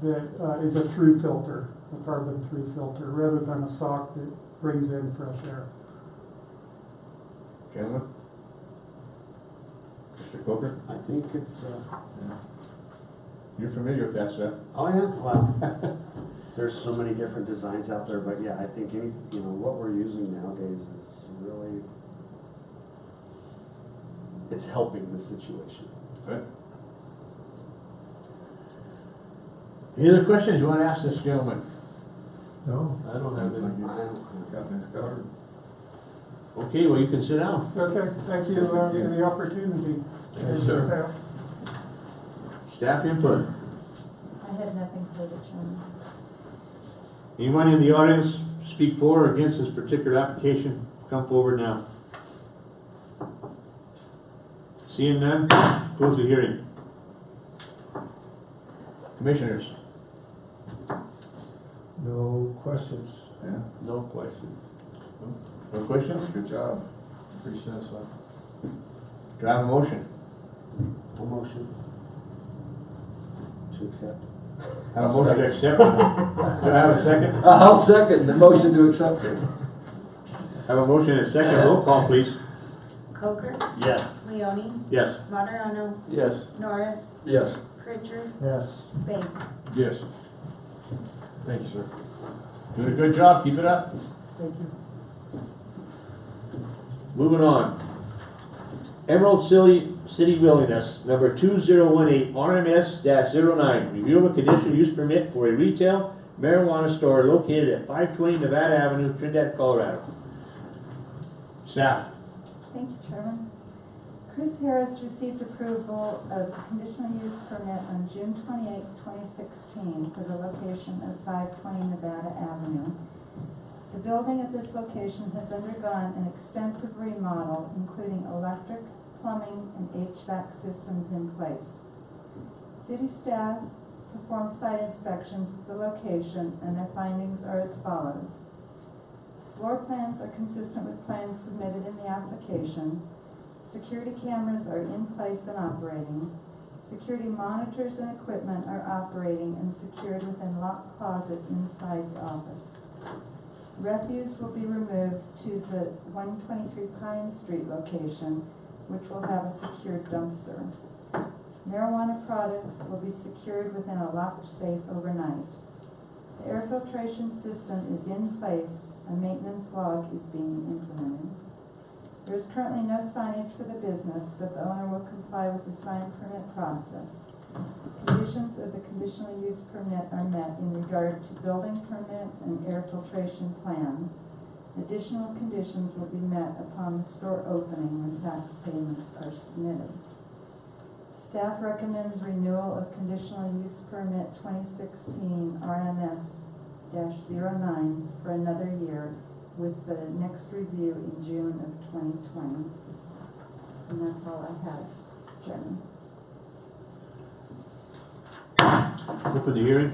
that is a through filter, a carbon through filter, rather than a sock that brings in fresh air.
Gentlemen? Mr. Coker?
I think it's,
You're familiar with that stuff?
oh yeah, well, there's so many different designs out there, but yeah, I think what we're using nowadays is really, it's helping the situation.
Good. Any other questions you want to ask this gentleman?
No?
I don't have any. Got this covered.
Okay, well, you can sit down.
Okay, thank you for the opportunity.
Yes, sir.
Staff input.
I had nothing further, Chairman.
Anyone in the audience speak for or against this particular application? Come forward now. Seeing none, close the hearing. Commissioners?
No questions.
Yeah, no question.
No questions?
Good job. Pretty satisfied.
Do I have a motion?
A motion to accept.
Have a motion to accept? Do I have a second?
I'll second the motion to accept it.
Have a motion and a second. Roll call, please.
Coker,
Yes.
Leone,
Yes.
Materano,
Yes.
Norris,
Yes.
Pritchard,
Yes.
Spain.
Yes. Thank you, sir.
Doing a good job. Keep it up.
Thank you.
Moving on. Emerald City Wilderness, number 2018, RMS-09. Review of a conditional use permit for a retail marijuana store located at 520 Nevada Avenue, Trinidad, Colorado. Staff.
Thank you, Chairman. Chris Harris received approval of the conditional use permit on June 28th, 2016 for the location of 520 Nevada Avenue. The building at this location has undergone an extensive remodel, including electric, plumbing, and HVAC systems in place. City staff performed site inspections of the location, and their findings are as follows. Floor plans are consistent with plans submitted in the application. Security cameras are in place and operating. Security monitors and equipment are operating and secured within locked closet inside the office. Refuse will be removed to the 123 Pine Street location, which will have a secured dumpster. Marijuana products will be secured within a locked safe overnight. The air filtration system is in place. A maintenance log is being implemented. There is currently no signage for the business, but the owner will comply with the sign permit process. Conditions of the conditional use permit are met in regard to building permit and air filtration plan. Additional conditions will be met upon the store opening when tax payments are submitted. Staff recommends renewal of conditional use permit 2016 RMS-09 for another year, with the next review in June of 2020. And that's all I have, Chairman.
Open the hearing.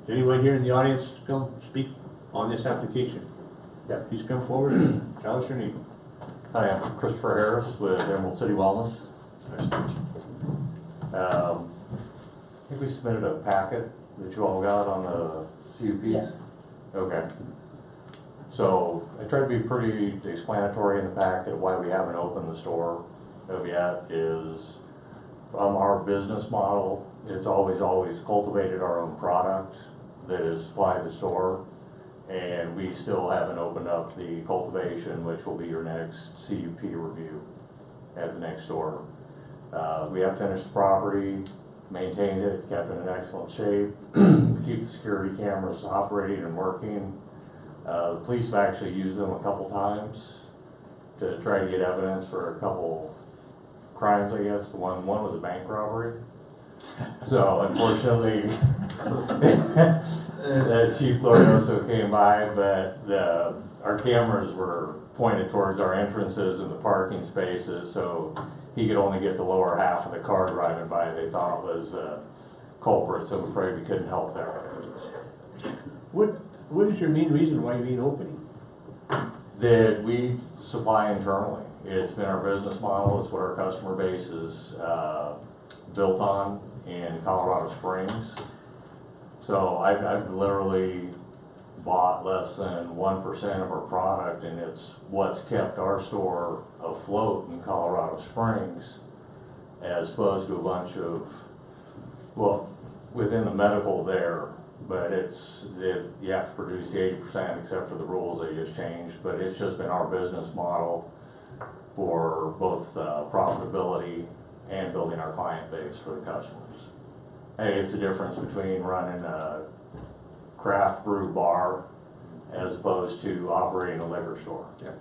Is anyone here in the audience to come speak on this application?
Yeah.
Please come forward. Tell us your name.
Hi, I'm Christopher Harris with Emerald City Wellness.
Nice to meet you.
I think we submitted a packet that you all got on the CUPs.
Yes.
Okay. So I tried to be pretty explanatory in the packet. Why we haven't opened the store yet is from our business model. It's always cultivated our own product that is supplied the store, and we still haven't opened up the cultivation, which will be your next CUP review at the next store. We have finished the property, maintained it, kept it in excellent shape, keep the security cameras operating and working. The police have actually used them a couple times to try to get evidence for a couple crimes, I guess. One was a bank robbery. So unfortunately, Chief Glorioso came by, but our cameras were pointed towards our entrances and the parking spaces, so he could only get the lower half of the car driving by. They thought it was culprit, so I'm afraid we couldn't help there.
What is your main reason why you ain't opening?
That we supply internally. It's been our business model. It's what our customer base is built on in Colorado Springs. So I've literally bought less than 1% of our product, and it's what's kept our store afloat in Colorado Springs, as opposed to a bunch of, well, within the medical there, but you have to produce the 80% except for the rules they just changed, but it's just been our business model for both profitability and building our client base for the customers. Hey, it's the difference between running a craft brew bar as opposed to operating a liquor store.
Yeah.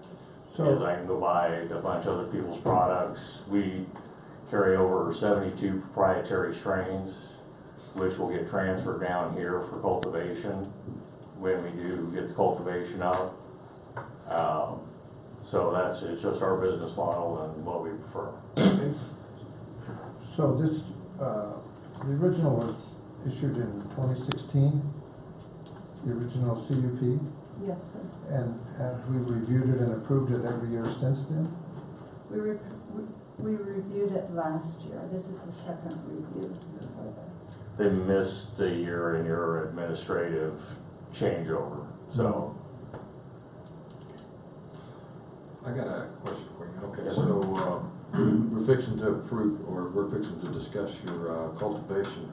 Because I can go buy a bunch of other people's products. We carry over 72 proprietary strains, which will get transferred down here for cultivation when we do get the cultivation up. So it's just our business model and what we prefer.
So this, the original was issued in 2016, the original CUP,
Yes, sir.
and have we reviewed it and approved it every year since then?
We reviewed it last year. This is the second review.
They missed a year in your administrative changeover, so.
I got a question for you. Okay,
Yes,
so we're fixing to approve, or we're fixing to discuss your cultivation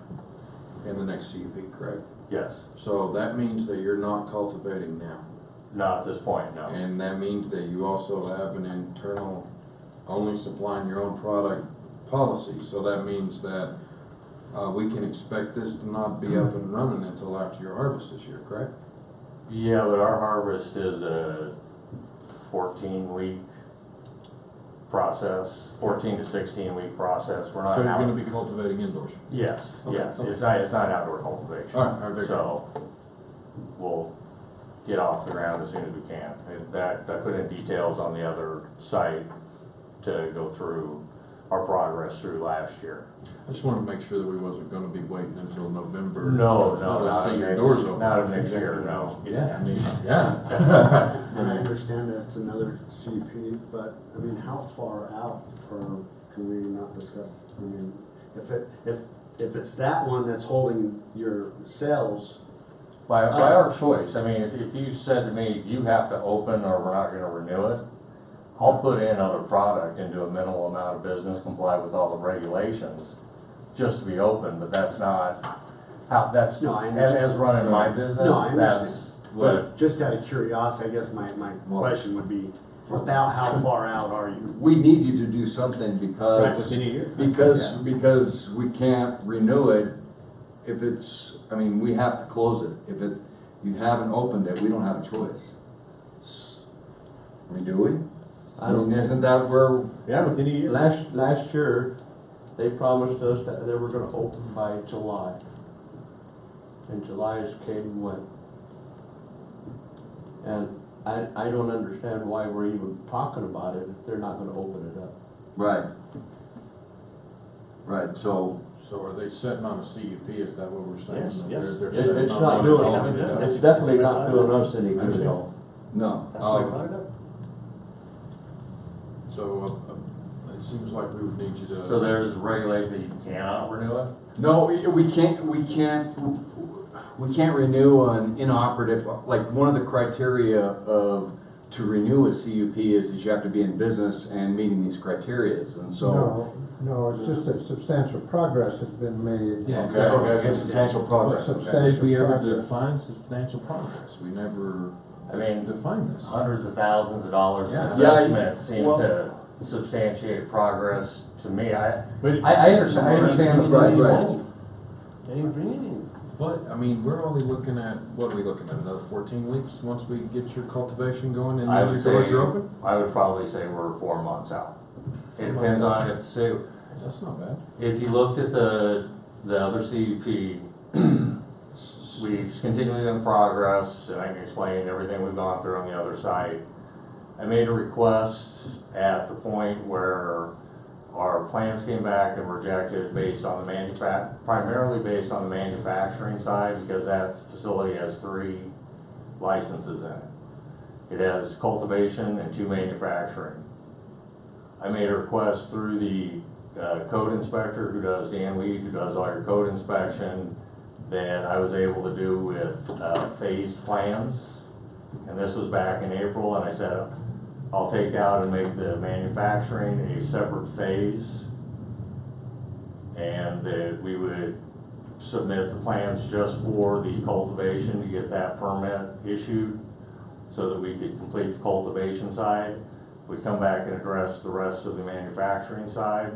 in the next CUP, correct?
Yes,
So that means that you're not cultivating now.
not at this point, no.
And that means that you also have an internal, only supplying your own product policy. So that means that we can expect this to not be up and running until after your harvest this year, correct?
Yeah, but our harvest is a 14-week process, 14 to 16 week process. We're not
So you're
out.
gonna be cultivating indoors?
Yes,
Okay,
yes,
okay.
it's not outdoor cultivation.
All right, very good.
So, we'll get off the ground as soon as we can. I put in details on the other site to go through our progress through last year.
I just wanted to make sure that we wasn't gonna be waiting until November.
No,
to
not
see
of
your doors
next,
open.
not of next year, no.
Yeah, I mean, yeah.
And I understand that's another CUP, but, I mean, how far out, or can we not discuss? I mean, if it's that one that's holding your sales,
By our choice, I mean, if you said to me, you have to open or we're not gonna renew it, I'll put in other product and do a minimal amount of business, comply with all the regulations, just to be open, but that's not how, that's,
No, I understand.
as running my business,
No, I understand.
that's what.
but just out of curiosity, I guess my question would be, about how far out are you?
We need you to do something
Right,
because,
within a year.
because we can't renew it if it's, I mean, we have to close it. If it's, you haven't opened it, we don't have a choice. I mean, do we?
I don't
mean, isn't that where,
Yeah, within a year.
Last year, they promised us that they were gonna open by July. And July has came and went. And I don't understand why we're even talking about it if they're not gonna open it up.
right. Right, so,
So are they sitting on a CUP, is that what we're saying?
Yes,
That
yes.
they're
It's
sitting on
not
it?
doing,
Yeah.
it's definitely not doing us any good at all.
no.
That's what I brought it up.
So, it seems like we would need you to.
So there's regulation that you cannot renew it?
No, we can't renew an inoperative, like, one of the criteria of, to renew a CUP is that you have to be in business and meeting these criterias, and so.
No, it's just that substantial progress has been made.
Yeah, okay, substantial progress, okay.
Substantial
Did we ever
progress.
define substantial progress? We never
I mean,
defined this.
hundreds of thousands of dollars in
Yeah.
investment seem
well-
to substantiate progress to me. I
But
understand the price.
Right.
They didn't bring anything.
But, I mean, we're only looking at, what are we looking at, another 14 weeks, once we get your cultivation going and
I
then
would
your
say,
doors are open?
I would probably say we're 4 months out. It depends on if, say,
That's not bad.
if you looked at the other CUP, we've continually in progress, and I can explain everything we've gone through on the other side. I made a request at the point where our plans came back and rejected based on the primarily based on the manufacturing side, because that facility has 3 licenses in it. It has cultivation and 2 manufacturing. I made a request through the code inspector who does Dan Weed, who does all your code inspection, that I was able to do with phased plans. And this was back in April, and I said, I'll take out and make the manufacturing a separate phase. And that we would submit the plans just for the cultivation to get that permit issued, so that we could complete the cultivation side. We'd come back and address the rest of the manufacturing side,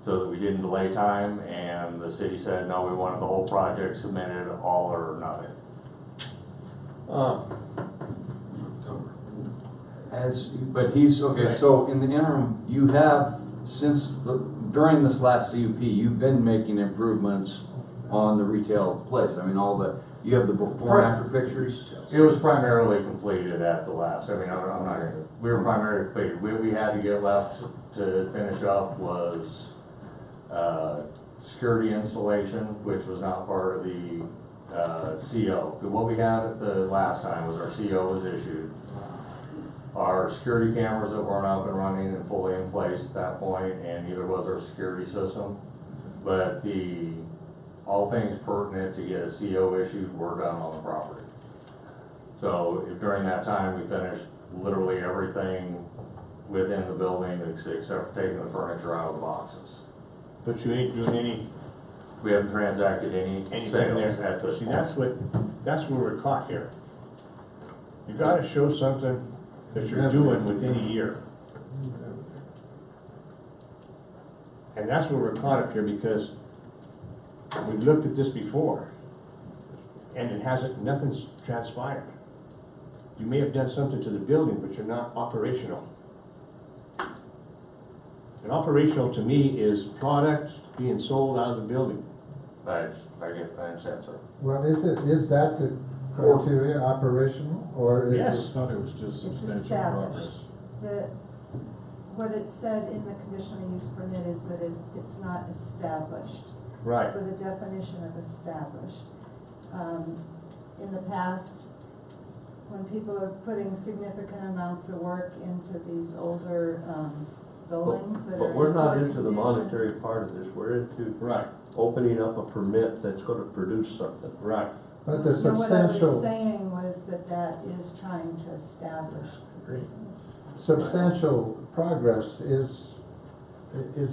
so that we didn't delay time, and the city said, no, we wanted the whole project submitted, all or nothing.
But he's, okay, so in the interim, you have, during this last CUP, you've been making improvements on the retail place. I mean, you have the before and after pictures?
It was primarily completed at the last, I mean, I'm not gonna, we were primarily completed. We had to get left to finish up was, security installation, which was not part of the, CO. What we had at the last time was our CO was issued. Our security cameras that weren't up and running and fully in place at that point, and neither was our security system. But all things pertinent to get a CO issued were done on the property. So during that time, we finished literally everything within the building except for taking the furniture out of the boxes.
But you ain't doing any,
We haven't transacted any
anything
sales
there.
at this
See,
point.
that's where we're caught here. You gotta show something that you're doing within a year. And that's where we're caught up here, because we've looked at this before, and nothing's transpired. You may have done something to the building, but you're not operational. And operational to me is products being sold out of the building.
I understand, sir.
Well, is that the criteria, operational, or is
Yes.
it?
I thought it was just
It's
substantial
established.
progress.
What it said in the conditional use permit is that it's not established.
Right.
So the definition of established. In the past, when people are putting significant amounts of work into these older, buildings that are.
But we're not
in
into the
condition-
monetary part of this, we're into
Right,
opening up a permit that's gonna produce something.
right.
But the
No, what I was
substantial,
saying was that is trying to establish the business.
substantial progress is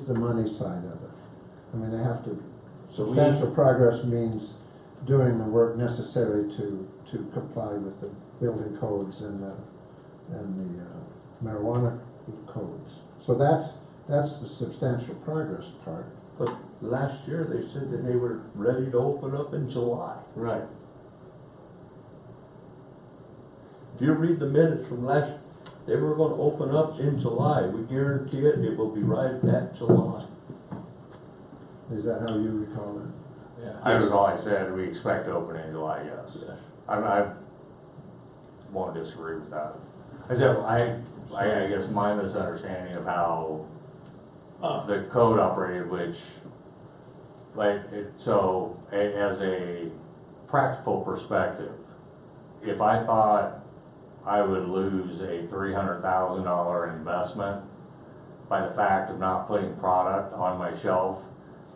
the money side of it. I mean, they have to,
So we-
substantial progress means doing the work necessary to comply with the building codes and the marijuana codes. So that's the substantial progress part.
But last year, they said that they were ready to open up in July.
Right.
If you read the minutes from last, they were gonna open up in July, we guarantee it will be right at July.
Is that how you recall it?
Yeah.
I was all I said, we expect to open in July, yes. I won't disagree with that. I said, I guess my misunderstanding of how the code operated, which, as a practical perspective, if I thought I would lose a $300,000 investment by the fact of not putting product on my shelf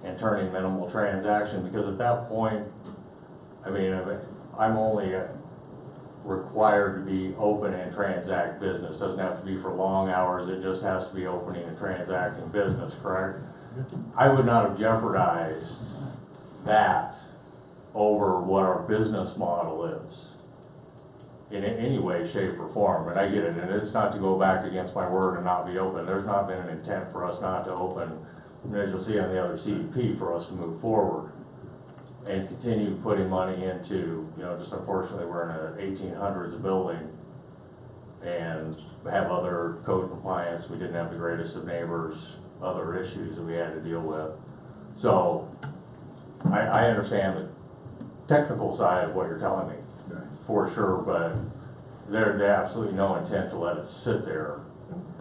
and turning minimal transaction, because at that point, I mean, I'm only required to be open and transact business. Doesn't have to be for long hours, it just has to be opening and transacting business, correct? I would not have jeopardized that over what our business model is in any way, shape, or form. And I get it, and it's not to go back against my word and not be open. There's not been an intent for us not to open, and as you'll see on the other CDP, for us to move forward and continue putting money into, just unfortunately, we're in an 1800s building and have other code compliance. We didn't have the greatest of neighbors, other issues that we had to deal with. So I understand the technical side of what you're telling me, for sure, but there's absolutely no intent to let it sit there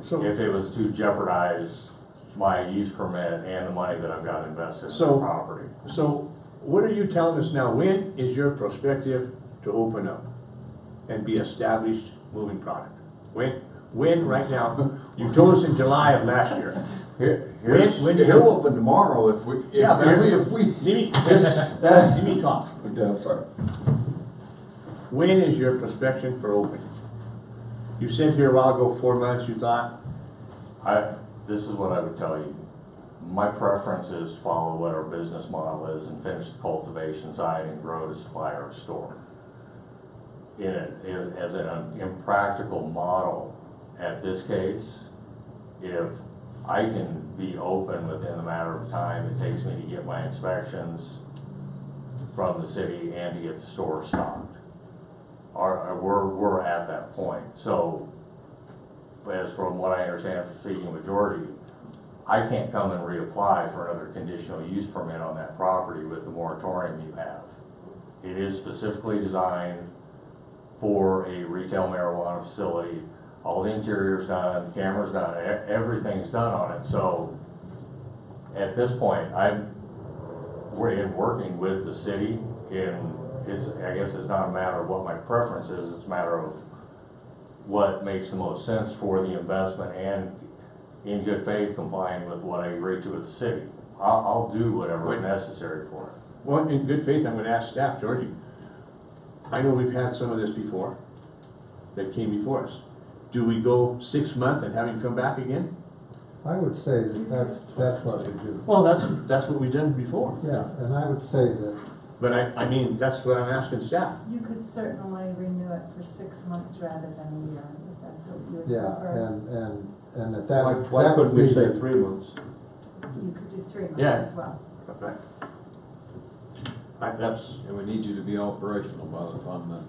So,
if it was to jeopardize my use permit and the money that I've got invested in the
So-
property.
so what are you telling us now? When is your perspective to open up and be established moving product? When right now? You told us in July of last year. When
He'll open tomorrow if we.
Let me talk.
Okay, I'm sorry.
When is your perspective for opening? You said here a while ago, 4 months, you thought.
This is what I would tell you. My preference is to follow what our business model is and finish the cultivation side and grow to supply our store. As an impractical model at this case, if I can be open within the matter of time it takes me to get my inspections from the city and to get the store stocked, we're at that point. So, as from what I understand from speaking with Georgie, I can't come and reapply for another conditional use permit on that property with the moratorium you have. It is specifically designed for a retail marijuana facility. All the interior's done, camera's done, everything's done on it. So at this point, we're in working with the city, and I guess it's not a matter of what my preference is, it's a matter of what makes the most sense for the investment and in good faith complying with what I agreed to with the city. I'll do whatever is necessary for it.
Well, in good faith, I'm gonna ask staff, Georgie. I know we've had some of this before, that came before us. Do we go 6 months and have him come back again?
I would say that's what we do.
Well, that's what we've done before.
Yeah, and I would say that,
But I mean, that's what I'm asking staff.
You could certainly renew it for 6 months rather than a year, if that's what you would
yeah,
prefer.
and that
Why
that
couldn't
would
we
be
say
the,
3 months?
You could do 3 months
Yeah.
as well.
Okay.
And we need you to be operational by the time that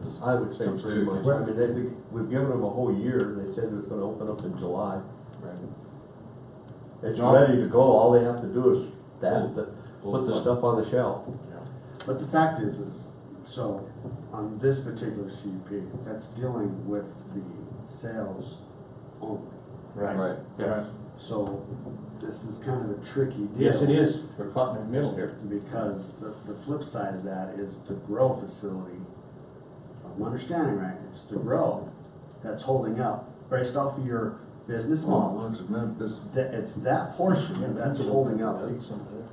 this.
I would say
comes
3
due.
months. I mean, we've given them a whole year, they said it was gonna open up in July.
Right.
It's
No.
ready to go, all they have to do is put the stuff on the shelf.
But the fact is, so, on this particular CUP, that's dealing with the sales only.
Right.
Yes.
So, this is kind of a tricky deal.
Yes, it is. We're caught in the middle here.
Because the flip side of that is the grow facility, if I'm understanding right, it's the grow that's holding up, based off of your business model. It's that portion that's holding up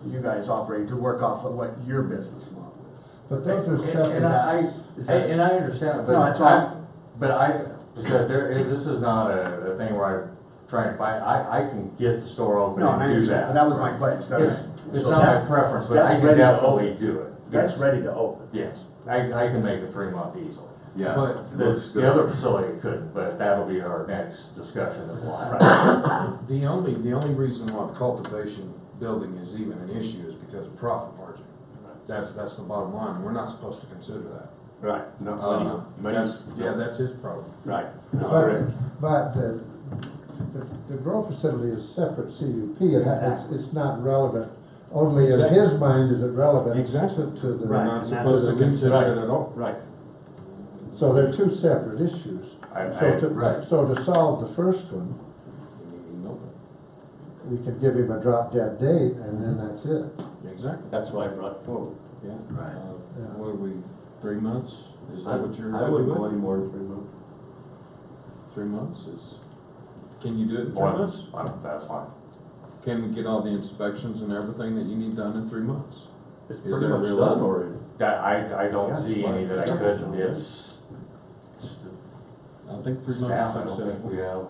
you guys operating to work off of what your business model is.
But those are
And
separate.
and I understand, but
No, that's all.
but I said, this is not a thing where I'm trying to fight, I can get the store open
No, and I
and do
understand,
that.
but that was my question.
It's
So
not my
that-
preference, but
that's
I can
ready to
definitely
open.
do it.
That's
Yes.
ready to open.
Yes, I can make it 3 month easily.
Yeah.
But
The other facility couldn't, but that'll be our next discussion that we'll have.
the only reason why the cultivation building is even an issue is because of profit margin. That's the bottom line, and we're not supposed to consider that.
Right. No, money.
That's, yeah, that's his problem.
Right.
But the grow facility is separate CUP, it's not relevant. Only in
Exactly.
his mind is it relevant
Exactly.
to the.
We're
Right,
not
and
supposed to
that's-
consider it at all.
Right.
So they're two separate issues.
Right.
So to solve the first one, we can give him a drop dead date and then that's it.
Exactly.
That's why I brought it forward.
Yeah.
Right.
What are we, 3 months? Is that what you're?
I wouldn't go any more than 3 months.
3 months is, can you do it in 3
One,
months?
that's fine.
Can we get all the inspections and everything that you need done in 3 months?
It's
Is
pretty
that
much
realistic?
done already.
I don't see any that I couldn't, it's
I think 3 months.
staff, I
is
don't think we have.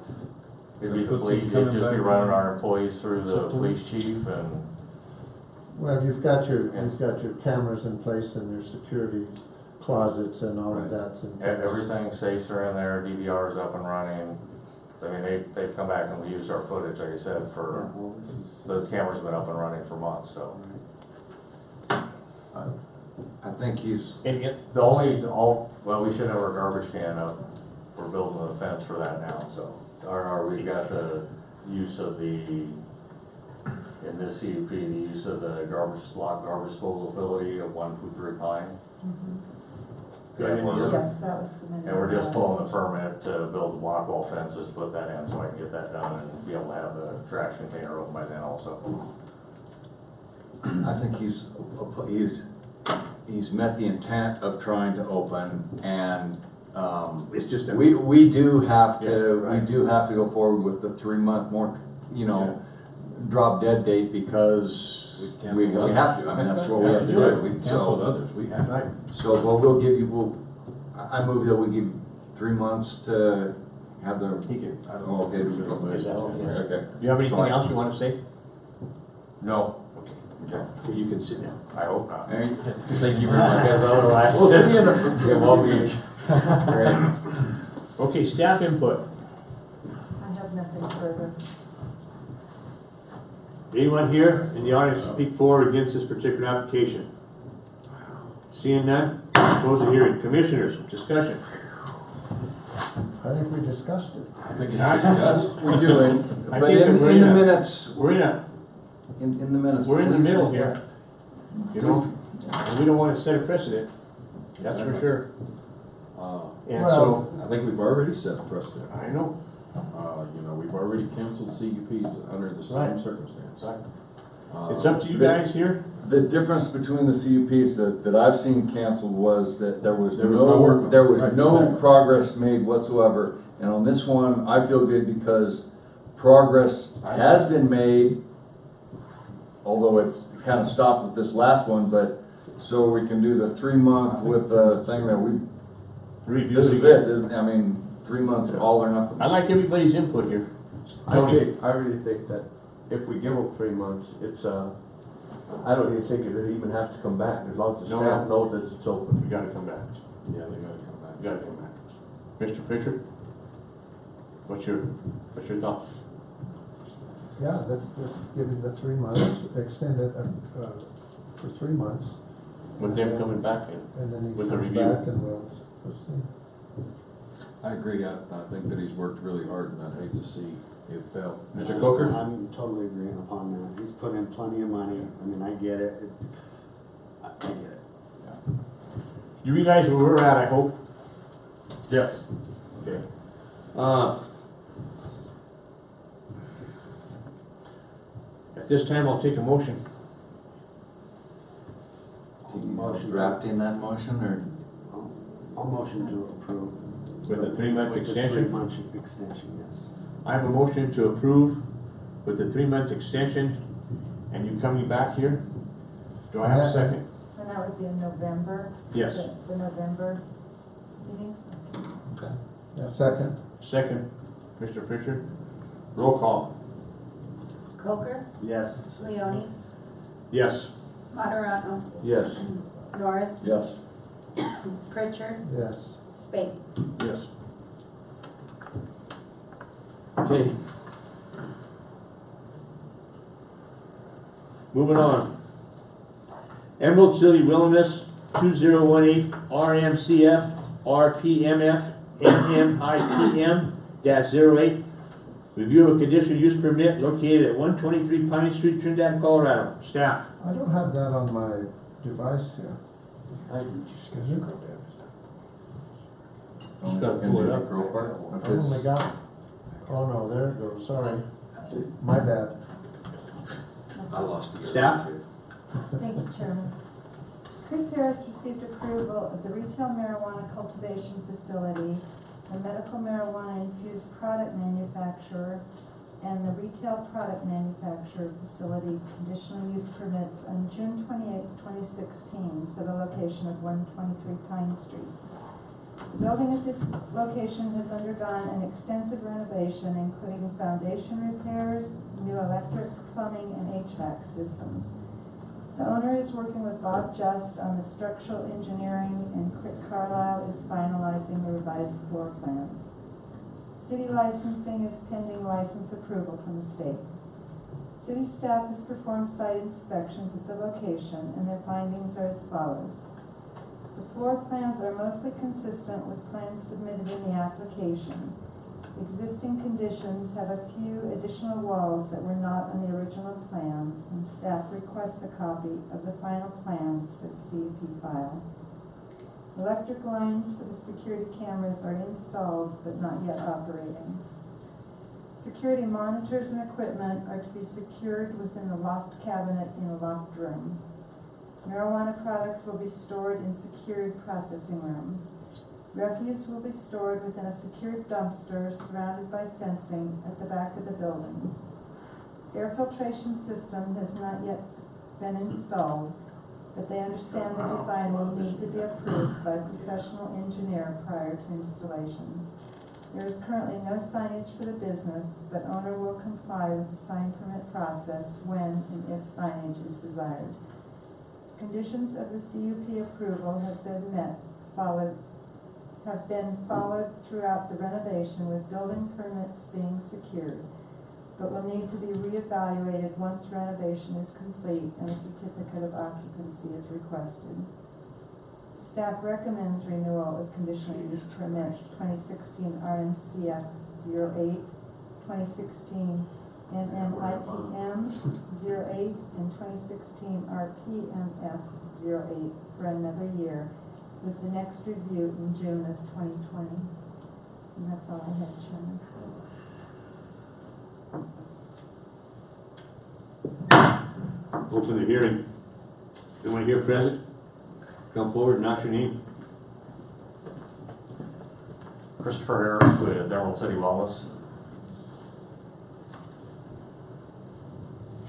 It'd be
That
the
puts
police,
them
it'd
coming
just be
back
running
in
our employees through the
September.
police chief and,
Well, you've got your cameras in place and your security closets and all of that's in place.
everything, safes are in there, DVR's up and running. I mean, they've come back and we used our footage, like I said,
Yeah,
for,
well, this is.
those cameras have been up and running for months, so.
I think he's,
And yet,
Well, we should have our garbage can up, we're building a fence for that now, so. We've got the use of in this CUP, the use of the garbage disposal facility of 123 Pine.
Yeah,
Yes, that was submitted.
And we're just pulling the permit to build the block wall fences, put that in so I can get that done and be able to have the trash container open by then also.
I think he's met the intent of trying to open, and,
it's just a.
we do have
Yeah,
to,
right.
go forward with the 3 month more, drop dead date because we
cancel
have to, I mean, that's what we have to do.
We've canceled others, we have.
Right.
So, well, we'll give you, I move that we give you 3 months to have the,
He can.
oh, okay.
Is that all? Yeah.
Okay.
Do you have anything else you wanna say?
No,
Okay, you can sit down.
I hope not.
Hey.
Thank you very much, guys, otherwise.
We'll see you in
It won't be.
Okay, staff input.
I have nothing further.
Anyone here in the audience speak for or against this particular application? Seeing none, close the hearing. Commissioners, discussion.
I think we discussed it.
I think it's discussed.
We do,
I
but
think that we're
in the
in a-
minutes,
We're in a,
in the minutes.
we're in the
please
middle
reflect.
here, you know, and we don't wanna set a precedent, that's for sure. And so,
I think we've already set a precedent.
I know,
We've already canceled CUPs under the
Right.
same circumstance.
it's up to you guys here.
The difference between the CUPs that I've seen canceled was that there was
no work on it.
there was
Right,
no
exactly.
progress made whatsoever. And on this one, I feel good because progress has been made, although it's kind of stopped with this last one, but so we can do the 3 month with the thing that
Review
this
it
is
again.
it. I mean, 3 months, all or nothing.
I like everybody's input here.
I really think that if we give them 3 months, it's, I don't even think it even has to come back, as long as the
No,
staff
no.
knows that it's open.
We gotta come back,
Yeah, they gotta come back.
we gotta come back. Mr. Pritchard? What's your thoughts?
Yeah, let's give him the 3 months, extend it, for 3 months.
With them coming back in?
And then he
With the
comes
review.
back and we'll see.
I agree, I think that he's worked really hard and I'd hate to see it fail.
Mr. Coker?
I'm totally agreeing upon that. He's put in plenty of money. I mean, I get it. I get it.
You realize where we're at, I hope?
Yes.
Okay. At this time, I'll take a motion.
Motion.
Drafting that motion, or?
I'll motion to approve.
With the 3 month
With the
extension?
3 month extension, yes.
I have a motion to approve with the 3 month extension, and you coming back here? Do I have a second?
And that would be in November?
Yes.
The November meetings?
Okay.
Yeah, second.
Second, Mr. Pritchard. Roll call.
Coker,
Yes.
Leone,
Yes.
Materano,
Yes.
Norris,
Yes.
Pritchard,
Yes.
Spate.
Yes. Okay. Moving on. Emerald City Wilderness, 2018 RMCF RPMF MMIPM-08. Review of conditional use permit located at 123 Pine Street, Trinidad, Colorado. Staff.
I don't have that on my device here.
Just gotta pull it up.
I've only got, oh no, there it goes, sorry. My bad.
I lost it.
Staff?
Thank you, Chairman. Chris Harris received approval of the retail marijuana cultivation facility, the medical marijuana infused product manufacturer, and the retail product manufacturer facility conditional use permits on June 28, 2016 for the location of 123 Pine Street. The building at this location has undergone an extensive renovation, including foundation repairs, new electric, plumbing, and HVAC systems. The owner is working with Bob Just on the structural engineering, and Crick Carlisle is finalizing the revised floor plans. City licensing is pending license approval from the state. City staff has performed site inspections at the location, and their findings are as follows. The floor plans are mostly consistent with plans submitted in the application. Existing conditions have a few additional walls that were not on the original plan, and staff requests a copy of the final plans for the CUP file. Electric lines for the security cameras are installed but not yet operating. Security monitors and equipment are to be secured within the locked cabinet in a locked room. Marijuana products will be stored in secured processing room. Refuse will be stored within a secured dumpster surrounded by fencing at the back of the building. Air filtration system has not yet been installed, but they understand the design will need to be approved by a professional engineer prior to installation. There is currently no signage for the business, but owner will comply with the sign permit process when and if signage is desired. Conditions of the CUP approval have been followed throughout the renovation, with building permits being secured, but will need to be reevaluated once renovation is complete and a certificate of occupancy is requested. Staff recommends renewal of conditional use permits 2016 RMCF 08, 2016 MMIPM 08, and 2016 RPMF 08 for another year, with the next review in June of 2020. And that's all I had, Chairman.
Open the hearing. Anyone here present? Come forward and announce your name.
Christopher Harris with Emerald City Wellness.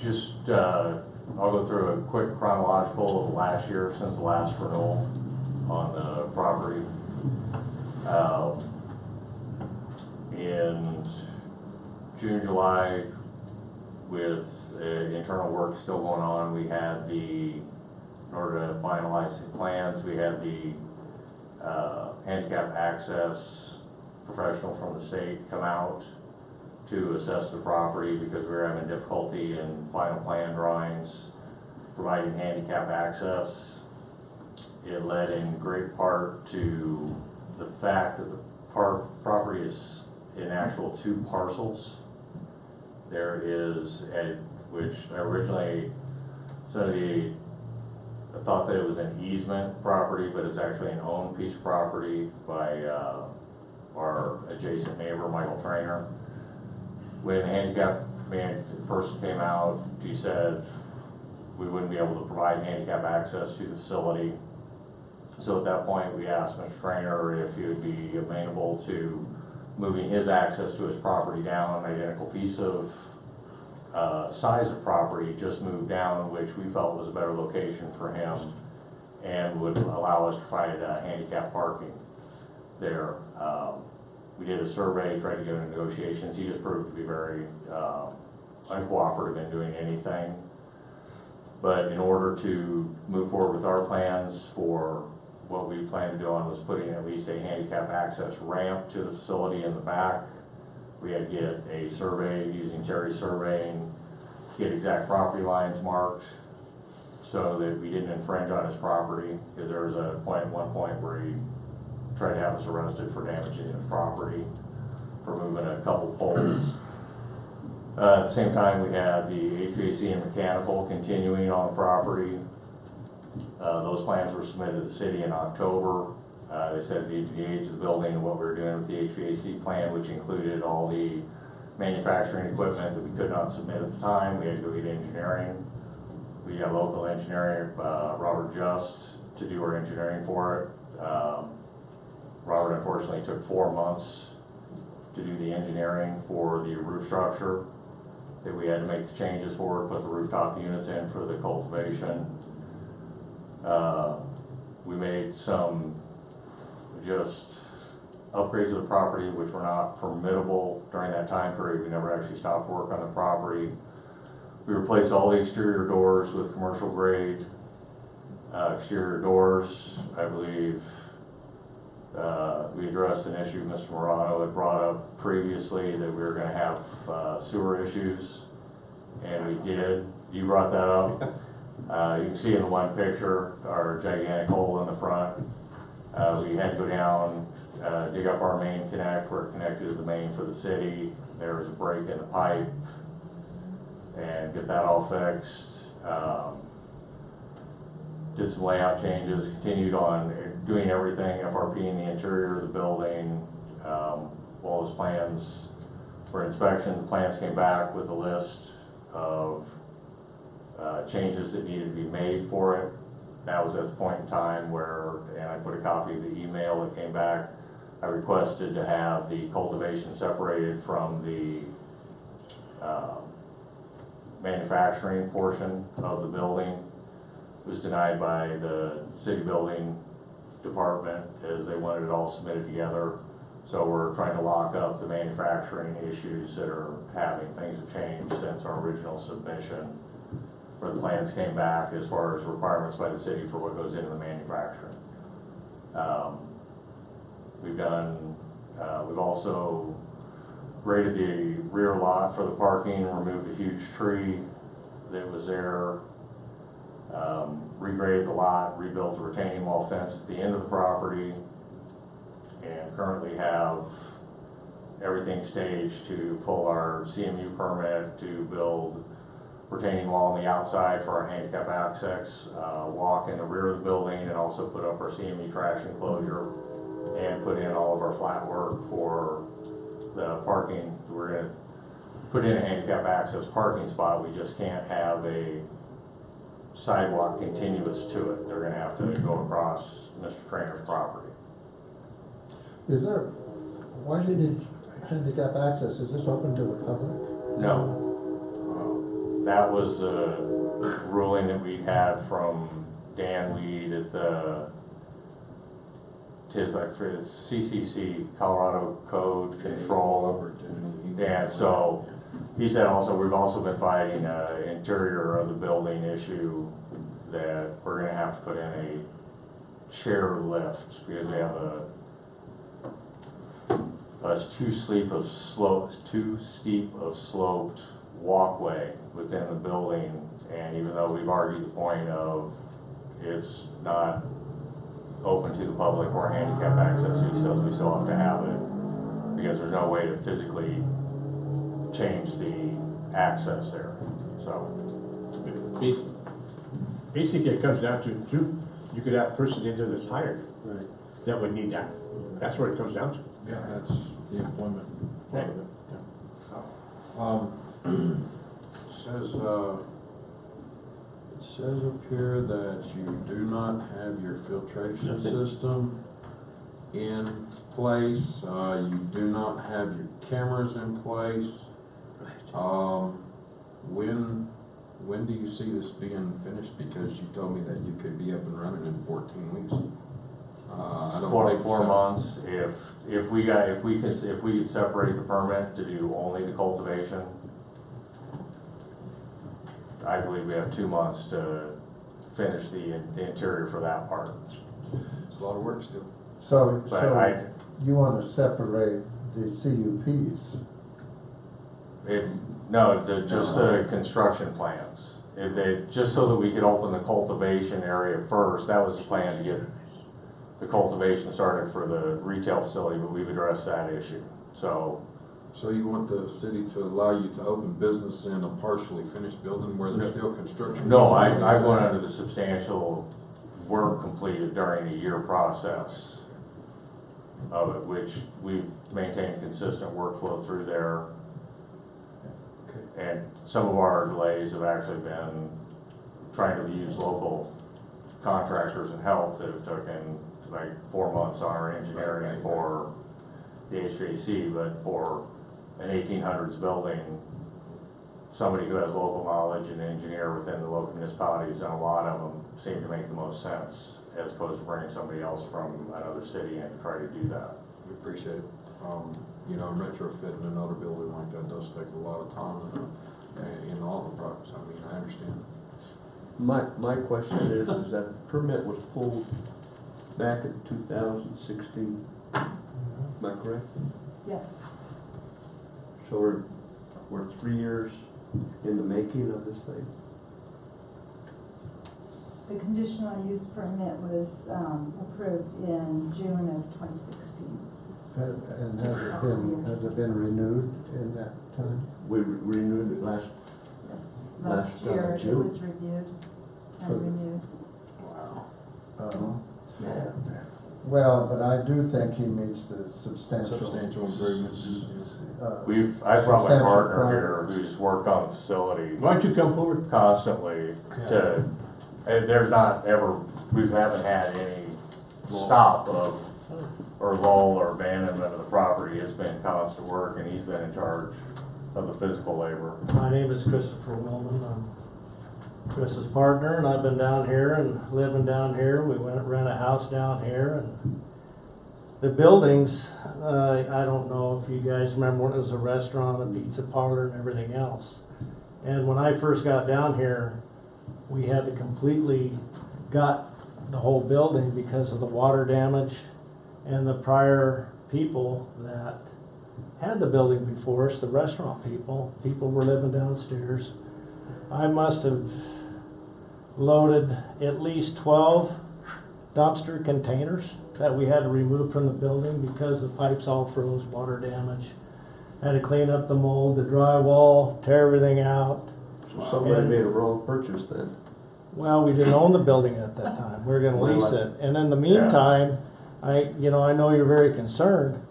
Just, I'll go through a quick chronological of last year since the last renewal on the property. In June, July, with internal work still going on, we had in order to finalize the plans, we had the handicap access professional from the state come out to assess the property because we were having difficulty in final plan drawings providing handicap access. It led in great part to the fact that the property is in actual 2 parcels. There is which originally, I thought that it was an easement property, but it's actually an owned piece of property by our adjacent neighbor, Michael Trainer. When the handicap person came out, she said we wouldn't be able to provide handicap access to the facility. So at that point, we asked Mr. Trainer if he would be amenable to moving his access to his property down, an identical piece of size of property, just moved down, which we felt was a better location for him and would allow us to provide handicap parking there. We did a survey, tried to get into negotiations. He just proved to be very uncooperative in doing anything. But in order to move forward with our plans for what we plan to do on was putting at least a handicap access ramp to the facility in the back. We had to get a survey using Terry surveying, get exact property lines marked so that we didn't infringe on his property, because there was a point at one point where he tried to have us arrested for damaging his property, for moving a couple poles. At the same time, we had the HVAC and mechanical continuing on the property. Those plans were submitted to the city in October. They said the age of the building and what we were doing with the HVAC plan, which included all the manufacturing equipment that we could not submit at the time. We had to go get engineering. We got local engineering, Robert Just, to do our engineering for it. Robert unfortunately took 4 months to do the engineering for the roof structure that we had to make the changes for, put the rooftop units in for the cultivation. We made some just upgrades of the property which were not permittable during that time period. We never actually stopped work on the property. We replaced all the exterior doors with commercial grade exterior doors. I believe we addressed an issue Mr. Morano had brought up previously, that we were going to have sewer issues, and we did. You brought that up. You can see in the one picture our gigantic hole in the front. We had to go down, dig up our main connect where it connected to the main for the city. There was a break in the pipe, and get that all fixed. Did some layout changes, continued on doing everything, FRP in the interior of the building. All those plans for inspection, the plans came back with a list of changes that needed to be made for it. That was at the point in time where, and I put a copy of the email that came back, I requested to have the cultivation separated from the manufacturing portion of the building. It was denied by the city building department, as they wanted it all submitted together. So we're trying to lock up the manufacturing issues that are having. Things have changed since our original submission, where the plans came back as far as requirements by the city for what goes into the manufacturing. We've also graded the rear lot for the parking, removed a huge tree that was there, regraded the lot, rebuilt the retaining wall fence at the end of the property, and currently have everything staged to pull our CMU permit to build retaining wall on the outside for our handicap access, walk in the rear of the building, and also put up our CMU trash enclosure and put in all of our flat work for the parking. We're going to put in a handicap access parking spot. We just can't have a sidewalk continuous to it. They're going to have to go across Mr. Trainer's property.
Is there, why do you need handicap access? Is this open to the public?
No. That was a ruling that we had from Dan Weed at the CCC, Colorado Code Control. And so he said also, we've also been fighting an interior of the building issue that we're going to have to put in a chair lift, because we have too steep of sloped walkway within the building. And even though we've argued the point of it's not open to the public or handicap access, we still have to have it, because there's no way to physically change the access there, so.
Basically, it comes down to, you could have a person in there that's hired,
Right.
that would need that. That's what it comes down to.
Yeah, that's the employment part of it, it says up here that you do not have your filtration system in place, you do not have your cameras in place. When do you see this being finished? Because you told me that you could be up and running in 14 weeks. I don't think
Four
so.
months, if we could separate the permit to do only the cultivation, I believe we have 2 months to finish the interior for that part.
It's a lot of work still.
So,
But
so you want to separate the CUPs?
Just the construction plans. Just so that we could open the cultivation area first, that was the plan, to get the cultivation started for the retail facility, but we've addressed that issue, so.
So you want the city to allow you to open business in a partially finished building where there's still construction?
No, I went under the substantial work completed during the year process of it, which we've maintained consistent workflow through there. And some of our delays have actually been trying to use local contractors and help that have taken like 4 months on our engineering for the HVAC, but for an 1800s building, somebody who has local knowledge and engineer within the local municipalities, and a lot of them seem to make the most sense, as opposed to bringing somebody else from another city in to try to do that.
We appreciate it. You know, retrofitting another building like that does take a lot of time in all the projects. I mean, I understand.
My question is that permit was pulled back in 2016, am I correct?
Yes.
So we're 3 years in the making of this thing?
The conditional use permit was approved in June of 2016.
And has it been renewed in that time?
We renewed it last
Yes,
last
last year it
June.
was reviewed
So-
and renewed.
Man.
Well, but I do think he meets the substantial.
Substantial improvements.
I brought my
substantial
partner here
progress.
who just worked on the facility
Why don't you come forward?
constantly to, we haven't had any stop of, or lull or abandonment of the property. It's been constant work, and he's been in charge of the physical labor.
My name is Christopher Willman. I'm Chris's partner, and I've been down here and living down here. We went and rent a house down here, and the buildings, I don't know if you guys remember when it was a restaurant, a pizza parlor, and everything else. And when I first got down here, we had to completely gut the whole building because of the water damage and the prior people that had the building before us, the restaurant people were living downstairs. I must have loaded at least 12 dumpster containers that we had to remove from the building because the pipes all froze, water damage. Had to clean up the mold, the drywall, tear everything out.
So somebody made a wrong purchase then.
Well, we didn't own the building at that time. We were gonna lease it. And in the meantime, I know you're very concerned.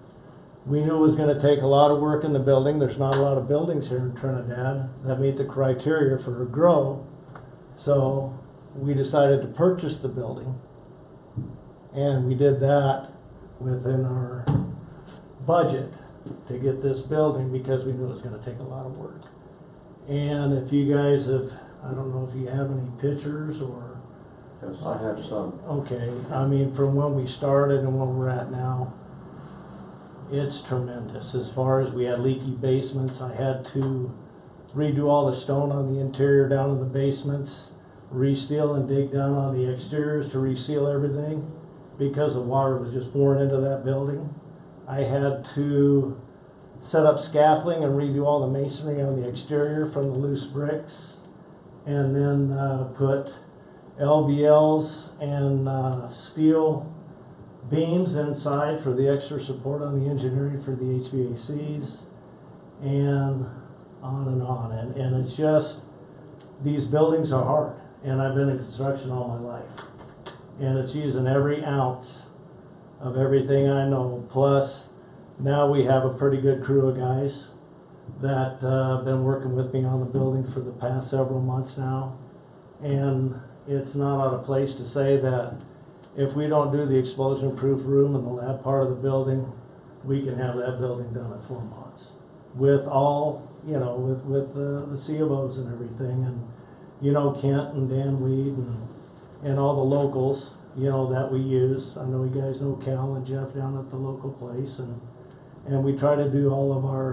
We knew it was gonna take a lot of work in the building. There's not a lot of buildings here in Trinidad that meet the criteria for a grow. So we decided to purchase the building. And we did that within our budget to get this building because we knew it was gonna take a lot of work. And if you guys have, I don't know if you have any pictures or.
Yes, I have some.
Okay, I mean, from when we started and where we're at now, it's tremendous. As far as we had leaky basements, I had to redo all the stone on the interior down in the basements, re-seal and dig down on the exteriors to reseal everything because the water was just pouring into that building. I had to set up scaffolding and redo all the masonry on the exterior from the loose bricks, and then put LVLs and steel beams inside for the extra support on the engineering for the HVACs, and on and on. And it's just, these buildings are hard, and I've been in construction all my life. And it's using every ounce of everything I know. Plus, now we have a pretty good crew of guys that have been working with me on the building for the past several months now. And it's not out of place to say that if we don't do the explosion-proof room in the lab part of the building, we can have that building done in 4 months. With all, you know, with the C of Os and everything. And, you know, Kent and Dan Weed and all the locals, you know, that we use. I know you guys know Cal and Jeff down at the local place, and we try to do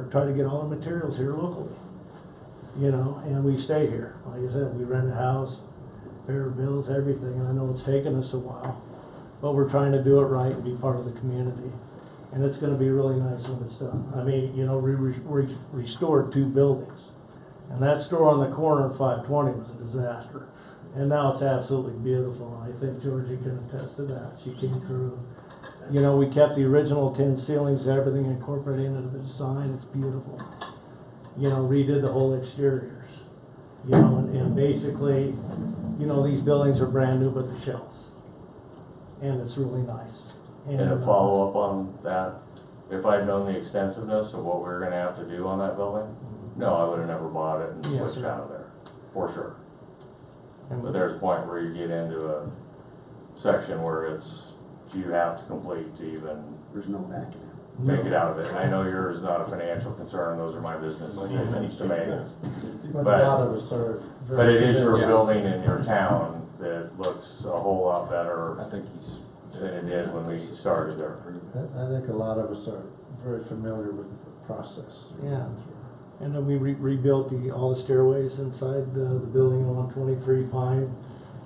try to get all our materials here locally, you know, and we stay here. Like I said, we rent a house, pay our bills, everything, and I know it's taken us a while, but we're trying to do it right and be part of the community. And it's gonna be really nice when it's done. I mean, you know, we restored 2 buildings, and that store on the corner of 520 was a disaster. And now it's absolutely beautiful. I think Georgie can attest to that. She came through. You know, we kept the original tin ceilings, everything incorporated into the design. It's beautiful. You know, redid the whole exteriors. You know, and basically, you know, these buildings are brand new, but the shells. And it's really nice.
And to follow up on that, if I'd known the extensiveness of what we were gonna have to do on that building, no, I would have never bought it and
Yes,
switched
sir.
out of there, for sure.
And
But there's a point where you get into a section where it's, you have to complete to even
There's no backing out.
make it out of it. And I know yours is not a financial concern, those are my business decisions to make.
But a
But-
lot of us are very.
But it is your
familiar.
building in your town that looks a whole lot better
I think he's.
than it did when we started there.
I think a lot of us are very familiar with the process.
Yeah. And then we rebuilt all the stairways inside the building on 123 Pine.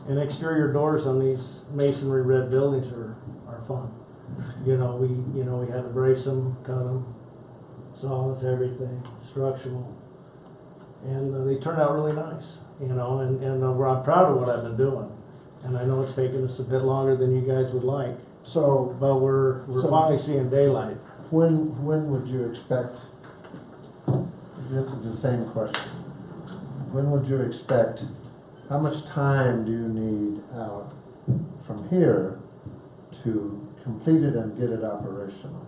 And exterior doors on these masonry red buildings are fun. You know, we had to brace them, cut them, solids, everything, structural. And they turned out really nice, you know, and I'm proud of what I've been doing. And I know it's taken us a bit longer than you guys would like,
So
but we're finally seeing daylight.
when would you expect, this is the same question. When would you expect, how much time do you need out from here to complete it and get it operational?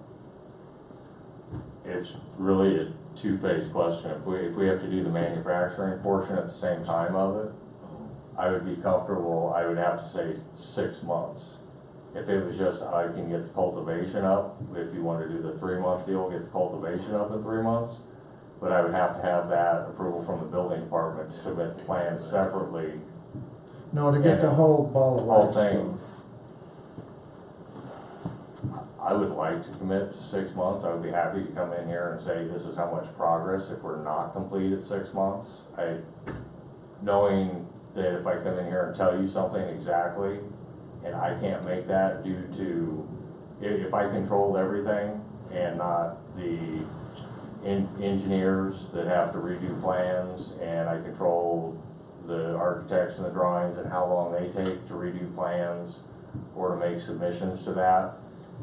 It's really a two-phase question. If we have to do the manufacturing portion at the same time of it, I would be comfortable, I would have to say 6 months. If it was just, I can get the cultivation up, if you want to do the 3-month deal, get the cultivation up in 3 months. But I would have to have that approval from the building department to submit the plans separately.
No, to get the whole ball of
Whole
wax
thing.
going.
I would like to commit to 6 months. I would be happy to come in here and say, this is how much progress if we're not complete at 6 months. Knowing that if I come in here and tell you something exactly, and I can't make that due to, if I controlled everything and not the engineers that have to redo plans, and I control the architects and the drawings and how long they take to redo plans or to make submissions to that.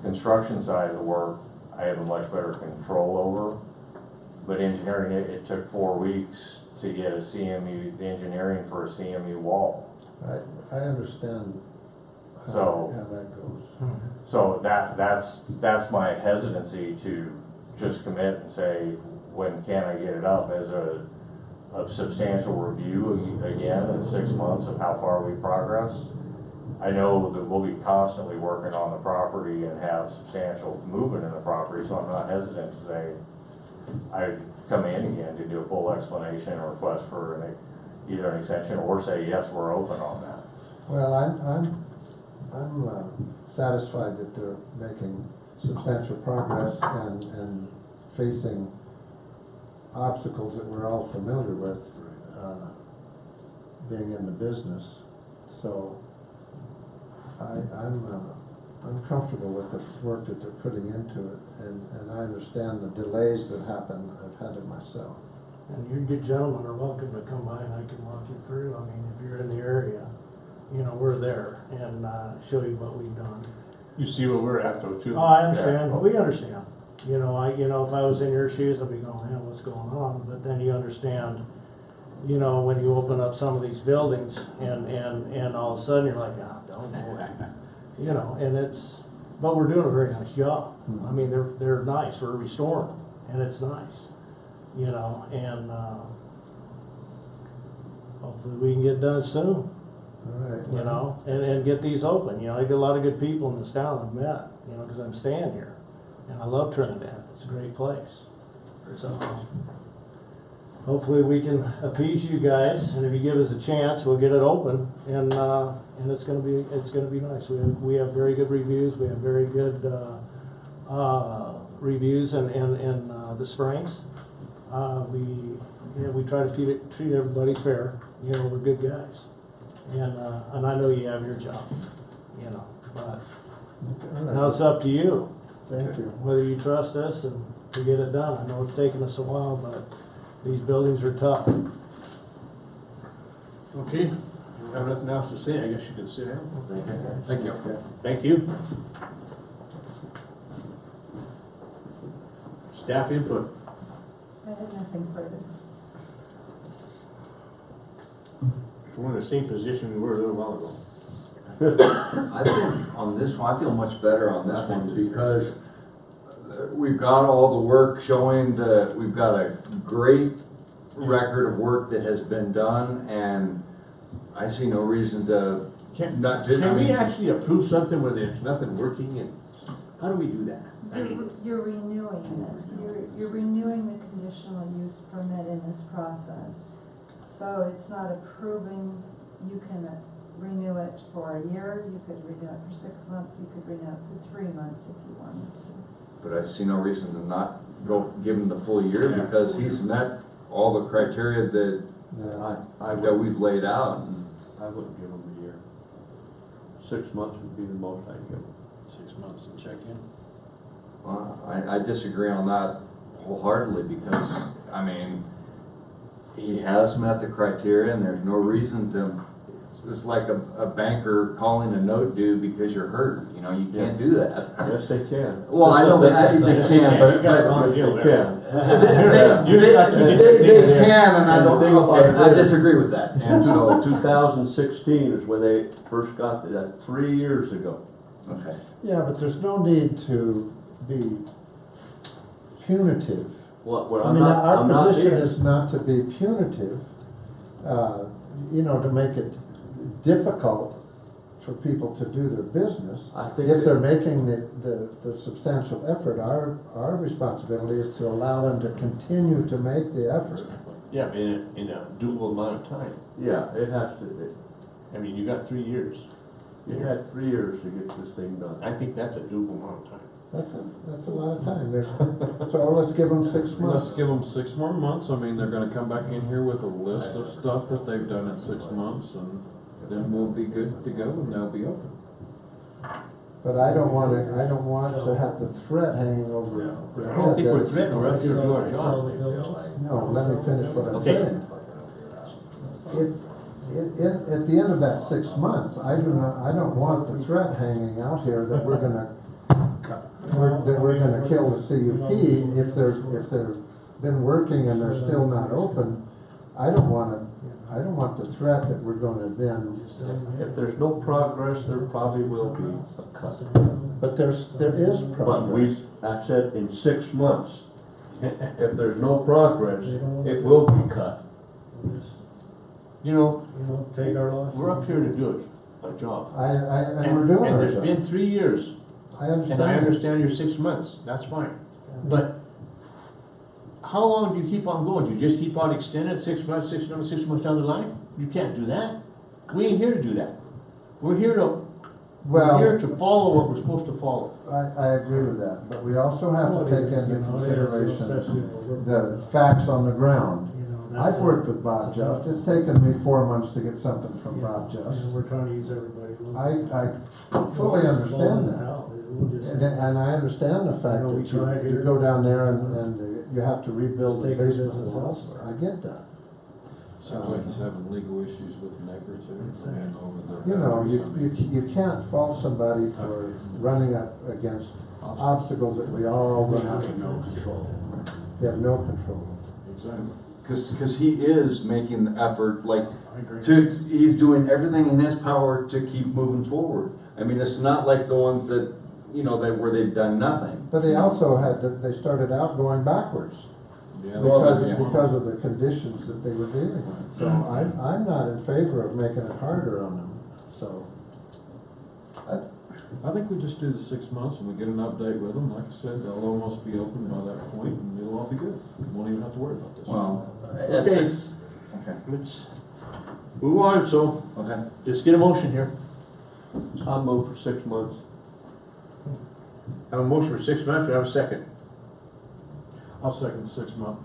Construction side of the work, I have a much better control over. But engineering, it took 4 weeks to get a CMU, engineering for a CMU wall.
I understand how
So-
that goes.
So that's my hesitancy to just commit and say, when can I get it up, as a substantial review again in 6 months of how far we progress. I know that we'll be constantly working on the property and have substantial movement in the property, so I'm not hesitant to say, I'd come in again to do a full explanation or request for either an extension or say, yes, we're open on that.
Well, I'm satisfied that they're making substantial progress and facing obstacles that we're all familiar with, being in the business. So I'm comfortable with the work that they're putting into it, and I understand the delays that happen. I've had it myself.
And you good gentlemen are welcome to come by and I can walk you through. I mean, if you're in the area, you know, we're there and, show you what we've done.
You see where we're at though, too.
Oh, I understand, we understand. You know, if I was in your shoes, I'd be going, yeah, what's going on? But then you understand, you know, when you open up some of these buildings and all of a sudden you're like, ah, don't know. You know, and but we're doing a very nice job. I mean, they're nice, we're restoring them, and it's nice, you know, and, hopefully we can get done soon.
All right.
You know, and get these open. You know, I get a lot of good people in this town I've met, you know, because I'm staying here. And I love Trinidad. It's a great place. So, hopefully we can appease you guys, and if you give us a chance, we'll get it open, and it's gonna be nice. We have very good reviews. We have very good reviews in the Springs. We try to treat everybody fair. You know, we're good guys. And I know you have your job, you know, but now it's up to you.
Thank you.
Whether you trust us and to get it done. I know it's taken us a while, but these buildings are tough.
Okay, I have nothing else to say, I guess you can sit down.
Thank you.
Thank you. Staff input.
I have nothing further.
We're in the same position we were a little while ago.
I think on this one, I feel much better on this one because we've got all the work showing we've got a great record of work that has been done, and I see no reason to
Can we actually approve something where there's nothing working, and how do we do that? I mean,
You're renewing it. You're renewing the conditional use permit in this process. So it's not approving, you can renew it for a year, you could renew it for 6 months, you could renew it for 3 months if you wanted to.
But I see no reason to not give him the full year because he's met all the criteria that we've laid out. And
I wouldn't give them a year. 6 months would be the most I'd give them.
6 months and check in.
I disagree on that wholeheartedly because, I mean, he has met the criteria and there's no reason to, it's like a banker calling a note due because you're hurt. You know, you can't do that.
Yes, they can.
Well, I know they can, but
they can.
They can, and I don't think, okay, I disagree with that. And so,
2016 is when they first got that, 3 years ago.
okay.
Yeah, but there's no need to be punitive.
Well,
I mean, our position is not to be punitive, you know, to make it difficult for people to do their business.
I think
if they're making the substantial effort, our responsibility is to allow them to continue to make the effort.
yeah, in a doable amount of time.
Yeah, it has to.
I mean, you got 3 years.
You had 3 years to get this thing done.
I think that's a doable amount of time.
That's a lot of time. So let's give them 6 months.
Let's give them 6 more months. I mean, they're gonna come back in here with a list of stuff that they've done in 6 months, and then we'll be good to go and they'll be open.
But I don't want to have the threat hanging over their
I
head.
don't think we're
that-
threatening, we're up here to do our job.
No, let me finish what I'm
Okay.
saying. At the end of that 6 months, I don't want the threat hanging out here that we're gonna kill the CUP if they've been working and they're still not open. I don't want the threat that we're gonna then.
If there's no progress, there probably will be a cut.
But there is progress.
But I said in 6 months. If there's no progress, it will be cut.
You know,
Take our loss.
we're up here to do a job.
And we're doing
And
our
there's
job.
been 3 years,
I understand.
and I understand your 6 months, that's fine. But how long do you keep on going? Do you just keep on extending 6 months, 6 months, 6 months down the line? You can't do that. We ain't here to do that. We're here to follow what we're supposed to follow.
I agree with that, but we also have to take into consideration the facts on the ground. I've worked with Bob Just. It's taken me 4 months to get something from Bob Just.
We're trying to use everybody.
I fully understand that. And I understand the fact that you go down there and you have to rebuild the basement walls. I get that.
having legal issues with neighbor too? I mean, over the.
You know,
boundaries.
you can't fault somebody for running up against obstacles that we all run
have
into.
no control.
You have no control.
Exactly.
Cause he is making the effort, like,
I agree.
he's doing everything in his power to keep moving forward. I mean, it's not like the ones that, you know, where they've done nothing.
But they also they started out going backwards
Yeah,
because of the conditions that they were dealing with. So I'm not in favor of making it harder on them, so.
I think we just do the 6 months and we get an update with them. Like I said, they'll almost be open by that point and it'll all be good. We won't even have to worry about this.
Well,
Okay.
Okay.
Let's move on, so
Okay.
just get a motion here.
I'll move for 6 months.
Have a motion for 6 months, or have a second?
I'll second the 6 month.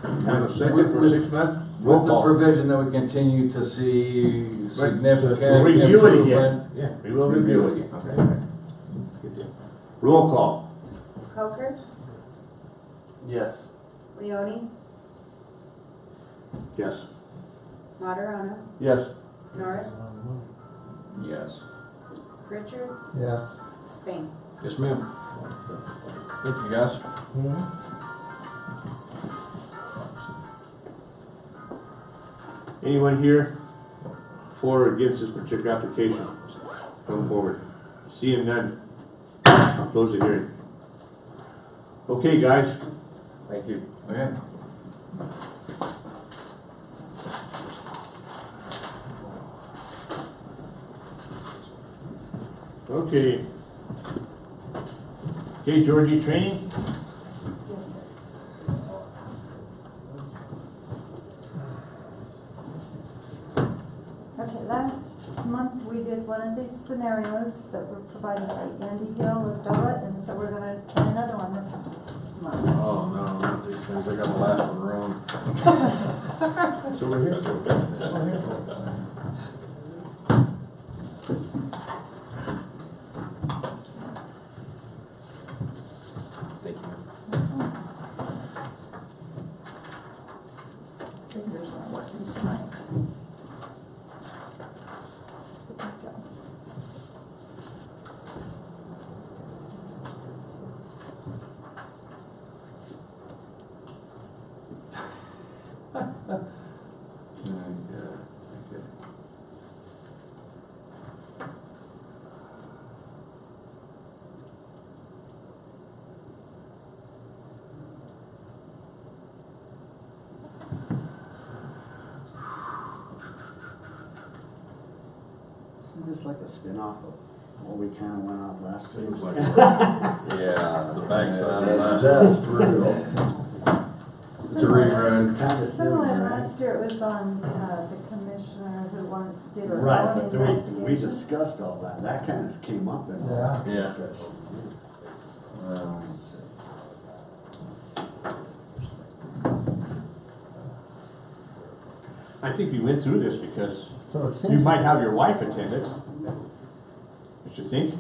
Have a second for 6 months?
With the provision that we continue to see significant
We'll review it again.
improvement.
Yeah.
We will review it again.
Okay.
Good deal. Roll call.
Coker,
Yes.
Leone,
Yes.
Materano,
Yes.
Norris,
Yes.
Pritchard,
Yeah.
Spain.
Yes, ma'am. Thank you, guys.
Anyone here for or against this particular application? Come forward. Seeing none, I'll close the hearing. Okay, guys. Thank you.
Okay.
Okay. Okay, Georgie, training?
Okay, last month we did one of these scenarios that were provided by Andy Gill of Dulles, and so we're gonna try another one this month.
Oh, no, not these things. I got the last one wrong.
So we're here.
Thank you.
Fingers aren't working tonight. There we go.
Isn't this like a spin-off of what we kind of went out last week?
Seems like
Yeah.
the backside of
That's
last.
brutal.
It's a rerun.
Kind of
Similar,
similar, right?
last year it was on, the commissioner who did her
Right,
own
but we
investigation.
discussed all that. That kind of came up in
Yeah.
our
Yeah.
discussion. Well, let's see.
I think we went through this because
So it seems.
you might have your wife attend it. Don't you think?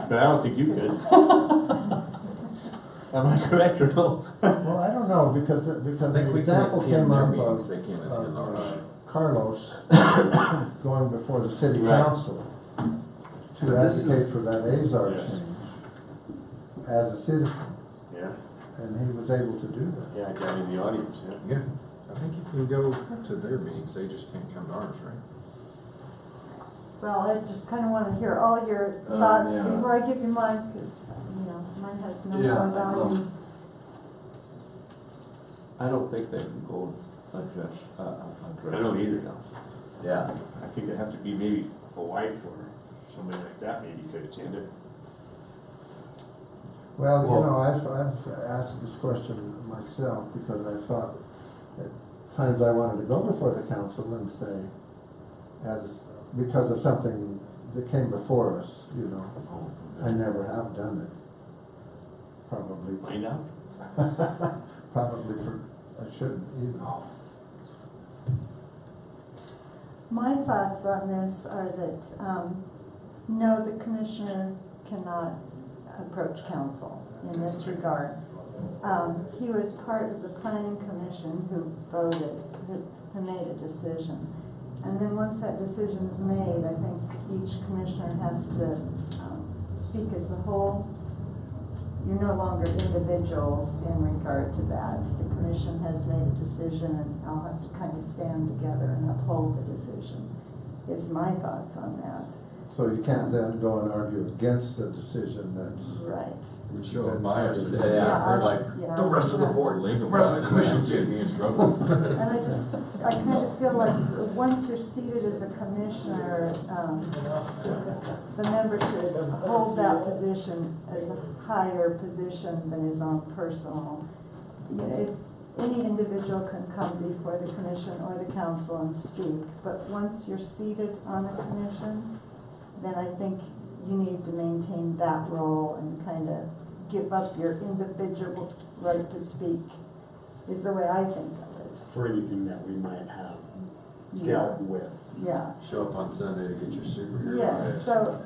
But I don't think you could. Am I correct or no?
Well, I don't know, because the example came up of,
They came as in ours.
Carlos going before the city
Right.
council to
But this is-
advocate for that Azar
Yes.
change as a citizen,
Yeah,
and he was able to do that.
yeah, down in the audience, yeah.
Yeah, I think you can go to their meetings, they just can't come to ours, right?
Well, I just kind of want to hear all your thoughts
yeah.
before I give you mine, because, mine has no
Yeah,
more value.
I don't think they can go address.
I don't either.
Yeah.
I think it'd have to be maybe a wife or somebody like that maybe could attend it.
Well, you
Well-
know, I've asked this question myself, because I thought at times I wanted to go before the council and say, because of something that came before us, I never have done it. Probably.
Find out.
I shouldn't either.
My thoughts on this are that, no, the commissioner cannot approach council in this regard. He was part of the planning commission who voted, who made a decision. And then once that decision is made, I think each commissioner has to speak as the whole. You're no longer individuals in regard to that. The commission has made a decision, and I'll have to kind of stand together and uphold the decision, is my thoughts on that.
So you can't then go and argue against the decision that's.
Right.
Would show a bias in it.
Yeah,
Like
yeah.
the rest of the board, the rest of the commission's getting me in trouble.
And I kind of feel like once you're seated as a commissioner, the member should hold that position as a higher position than his own personal. You know, if any individual can come before the commission or the council and speak, but once you're seated on the commission, then I think you need to maintain that role and kind of give up your individual right to speak, is the way I think of it.
For anything that we might have
Yeah.
dealt with.
Yeah.
Show up on Sunday to get your superhero.
Yes,
badge.
so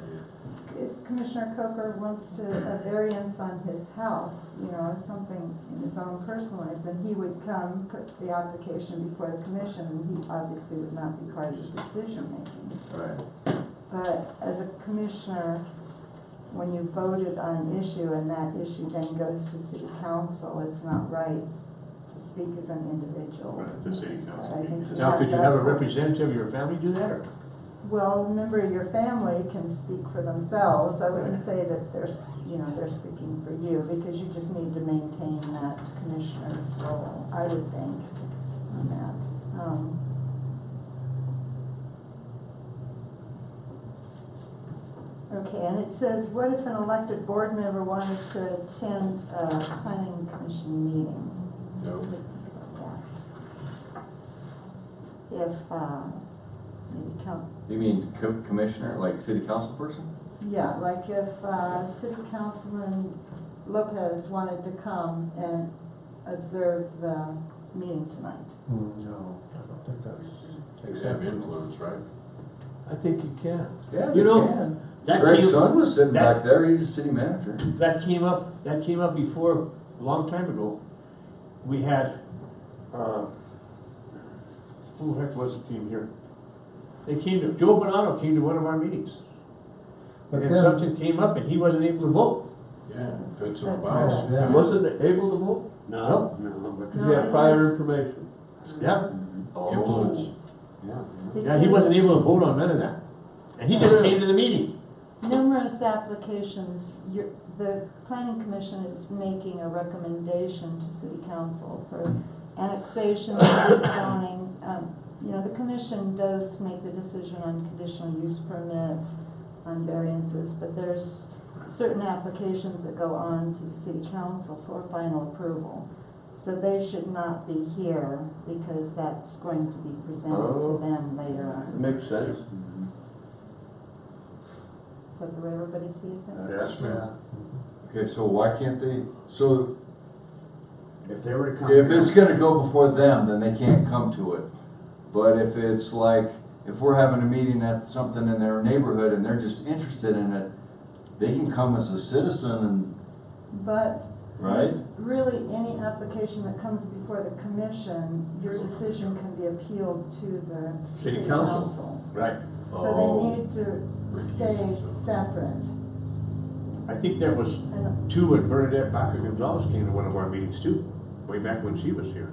if Commissioner Coker wants a variance on his house, you know, something in his own personal life, then he would come, put the application before the commission, and he obviously would not be part of the decision making.
Right.
But as a commissioner, when you voted on an issue and that issue then goes to city council, it's not right to speak as an individual.
Right, the city
So
council
I think
meeting.
you
Now, could you have a
that-
representative of your family do that, or?
Well, remember, your family can speak for themselves. I wouldn't say that they're speaking for you, because you just need to maintain that commissioner's role, I would think, on that. Okay, and it says, what if an elected board member wanted to attend a planning commission meeting?
No.
If, maybe
You mean commissioner, like city council person?
yeah, like if City Councilman Lopez wanted to come and observe the meeting tonight.
No, I don't think that's.
They have influence, right?
I think you can.
Yeah,
You know,
can.
that
Greg's
came-
son was sitting
that-
back there, he's a city manager.
That came up before, a long time ago. We had, who the heck was it came here? Joe Bonanno came to one of our meetings.
But
And
then-
something came up and he wasn't able to vote.
Yeah, fits our
That's
bias.
right.
Yeah.
He wasn't able to vote?
No,
Because
No,
he had
it
prior
was-
information.
Yeah,
Influence.
yeah, he wasn't able to vote on none of that. And he just came to the meeting.
Numerous applications, the planning commission is making a recommendation to city council for annexation, zoning. You know, the commission does make the decision on conditional use permits, on variances, but there's certain applications that go on to the city council for final approval. So they should not be here, because that's going to be presented to them later
It
on.
makes sense.
Is that the way everybody sees it?
Yes.
Yeah.
Okay, so why can't they, so
If they were to come.
if it's gonna go before them, then they can't come to it. But if it's like, if we're having a meeting at something in their neighborhood and they're just interested in it, they can come as a citizen and,
But
right?
really, any application that comes before the commission, your decision can be appealed to the
City
city
council.
council.
Right.
So they need to stay separate.
I think there was
And
two when Bernadette Baca Gonzalez came to one of our meetings too, way back when she was here.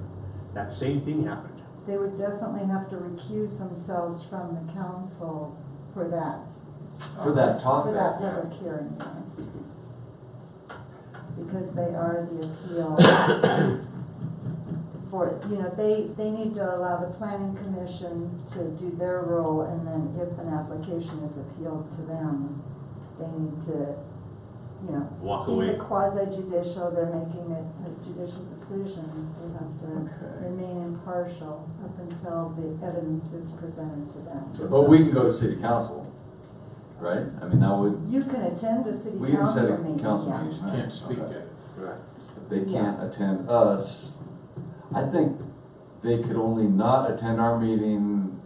That same thing happened.
they would definitely have to recuse themselves from the council for that.
For that topic.
For that public hearing, yes. Because they are the appeal for, you know, they need to allow the planning commission to do their role, and then if an application is appealed to them, they need to, you know,
Walk
being
away.
the quasi-judicial, they're making a judicial decision, they have to
Okay.
remain impartial up until the evidence is presented to them.
But we can go to city council, right? I mean, that would,
You can attend a city
we can set
council
a
meeting,
council
yeah.
meeting.
Can't speak
Okay.
at it.
If they can't attend us, I think they could only not attend our meeting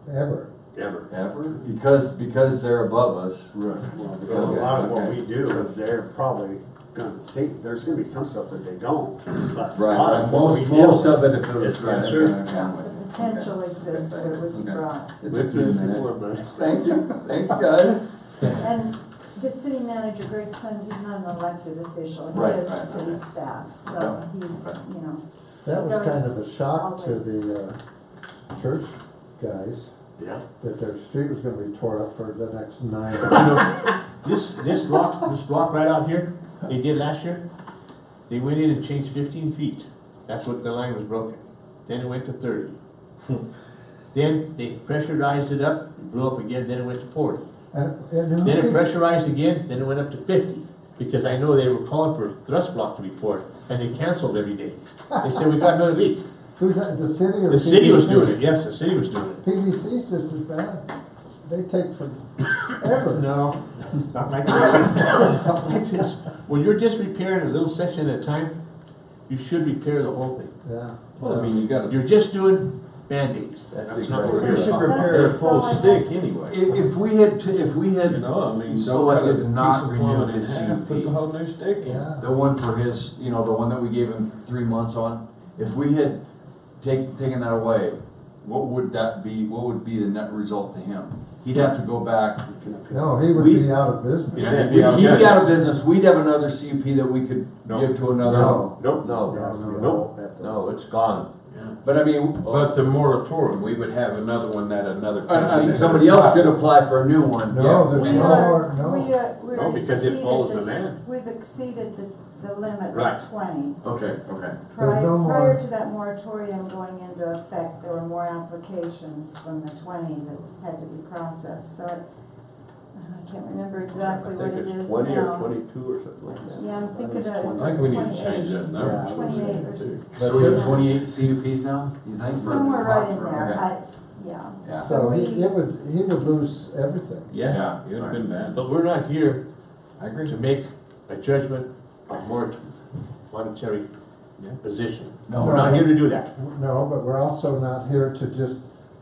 Ever.
Ever.
ever, because they're above us.
Right. Well, because a lot of what
Okay.
we do, they're probably gonna see, there's gonna be some stuff that they don't, but. a lot
Right,
of what we
most
do,
of it, if it was
it's
right,
considered-
okay, I'm with you.
potential exists that would be
Okay.
brought.
It's
Went through this
been-
before, but.
Thank you guys.
And the city manager, Greg Sun, he's not an elected official, he
Right,
is
right,
city
right.
staff, so
Yep.
he's,
Right.
you know.
That was kind of a shock to
Always.
the, church guys,
Yeah.
that their street was gonna be tore up for the next 9
You know, this block right out here, they did last year, they went in and changed 15 feet. That's what the line was broken. Then it went to 30. Then they pressurized it up, it blew up again, then it went to 40.
And
Then it pressurized again, then it went up to 50. Because I know they were calling for a thrust block to be poured, and they canceled every day. They said, we got another leak.
Who's that, the city or PVC?
The city was doing it, yes, the city was doing it.
PVC's just as bad. They take forever.
No, not like this. Not like this. When you're just repairing a little section at a time, you should repair the whole thing.
Yeah.
Well, I mean, you gotta.
You're just doing Band-Aids. That's not what
You
we're
should
doing.
repair a full stick anyway.
If we had,
You know, I mean, don't cut
selected
a
to
piece
not
of
renew
plumbing in
his
half, put the
CUP,
whole new stick in.
Yeah.
the one for his, you know, the one that we gave him 3 months on, if we had taken that away, what would that be, what would be the net result to him? He'd have to go back.
No, he would
We-
be out of business.
Yeah.
He'd be out of business, we'd have another CUP that we could
No.
give to another.
No.
Nope.
No, it's gone.
But I mean.
But the moratorium, we would have another one that another
And
company.
somebody else could apply for a new one.
No, there's
We
no
are-
more, no.
we're
No, because it
exceeded
follows
the-
the man.
We've exceeded the limit
Right.
of 20.
Okay.
There's no more.
Prior to that moratorium going into effect, there were more applications from the 20 that had to be processed, so I can't remember exactly what it is
20 or
now.
22 or something like that.
Yeah, I'm thinking
I
of
think we need to change that number.
Yeah.
28 or s-
So we have 28 CUPs now, you think?
somewhere right in there,
Okay.
yeah.
Yeah.
So he would lose everything.
Yeah, it would have been bad.
But we're not here
I agree.
to make a judgment on monetary position.
No,
We're not here to do that.
No, but we're also not here to just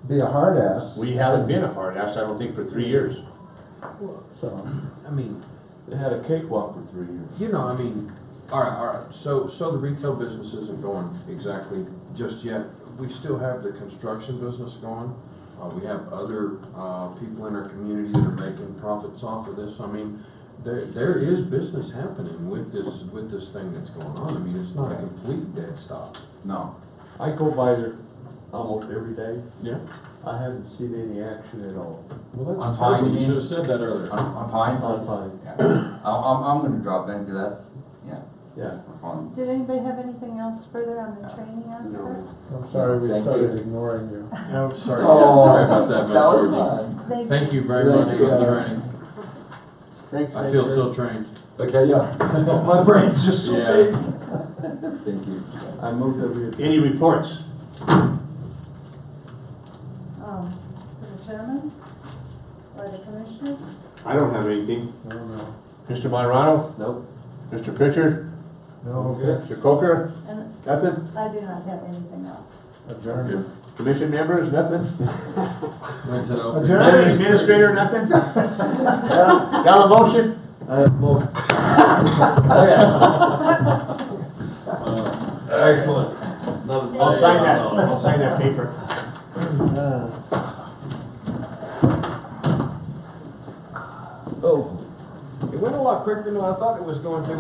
be a hard ass.
We haven't been a hard ass, I don't think, for 3 years.
So,
I mean,
They had a cakewalk for 3 years.
you know, I mean, all right, so the retail business isn't going exactly just yet. We still have the construction business going. We have other, people in our community that are making profits off of this. I mean, there is business happening with this thing that's going on. I mean, it's not a complete dead stop.
No.
I go by there almost every day.
Yeah.
I haven't seen any action at all.
Well, that's
On Pine,
terrible.
you
You
mean?
should have said that earlier.
On Pine?
On Pine.
Yeah. I'm gonna drop in, cause that's,
Yeah.
for fun.
Did anybody have anything else further on the training aspect?
I'm sorry we
Thank
started
you.
ignoring you.
No, sorry.
Oh,
Sorry about that, Ms.
that was
Georgie.
fun.
Thank you very much for the training.
Thanks.
I feel so trained.
Okay, yeah. My brain's just so
Yeah.
big. Thank you.
I moved every.
Any reports?
For the chairman or the commissioners?
I don't have anything.
No, no.
Mr. Monterano?
Nope.
Mr. Pritchard?
No,
Mr. Coker?
And
Nothing?
I do not have anything else.
adjourned.
Commission members, nothing?
When's it open?
Adjourn.
Any administrator, nothing? Got a motion?
Excellent.
I'll sign that, I'll sign that paper.
Oh.
It went a lot quicker than I thought it was going to.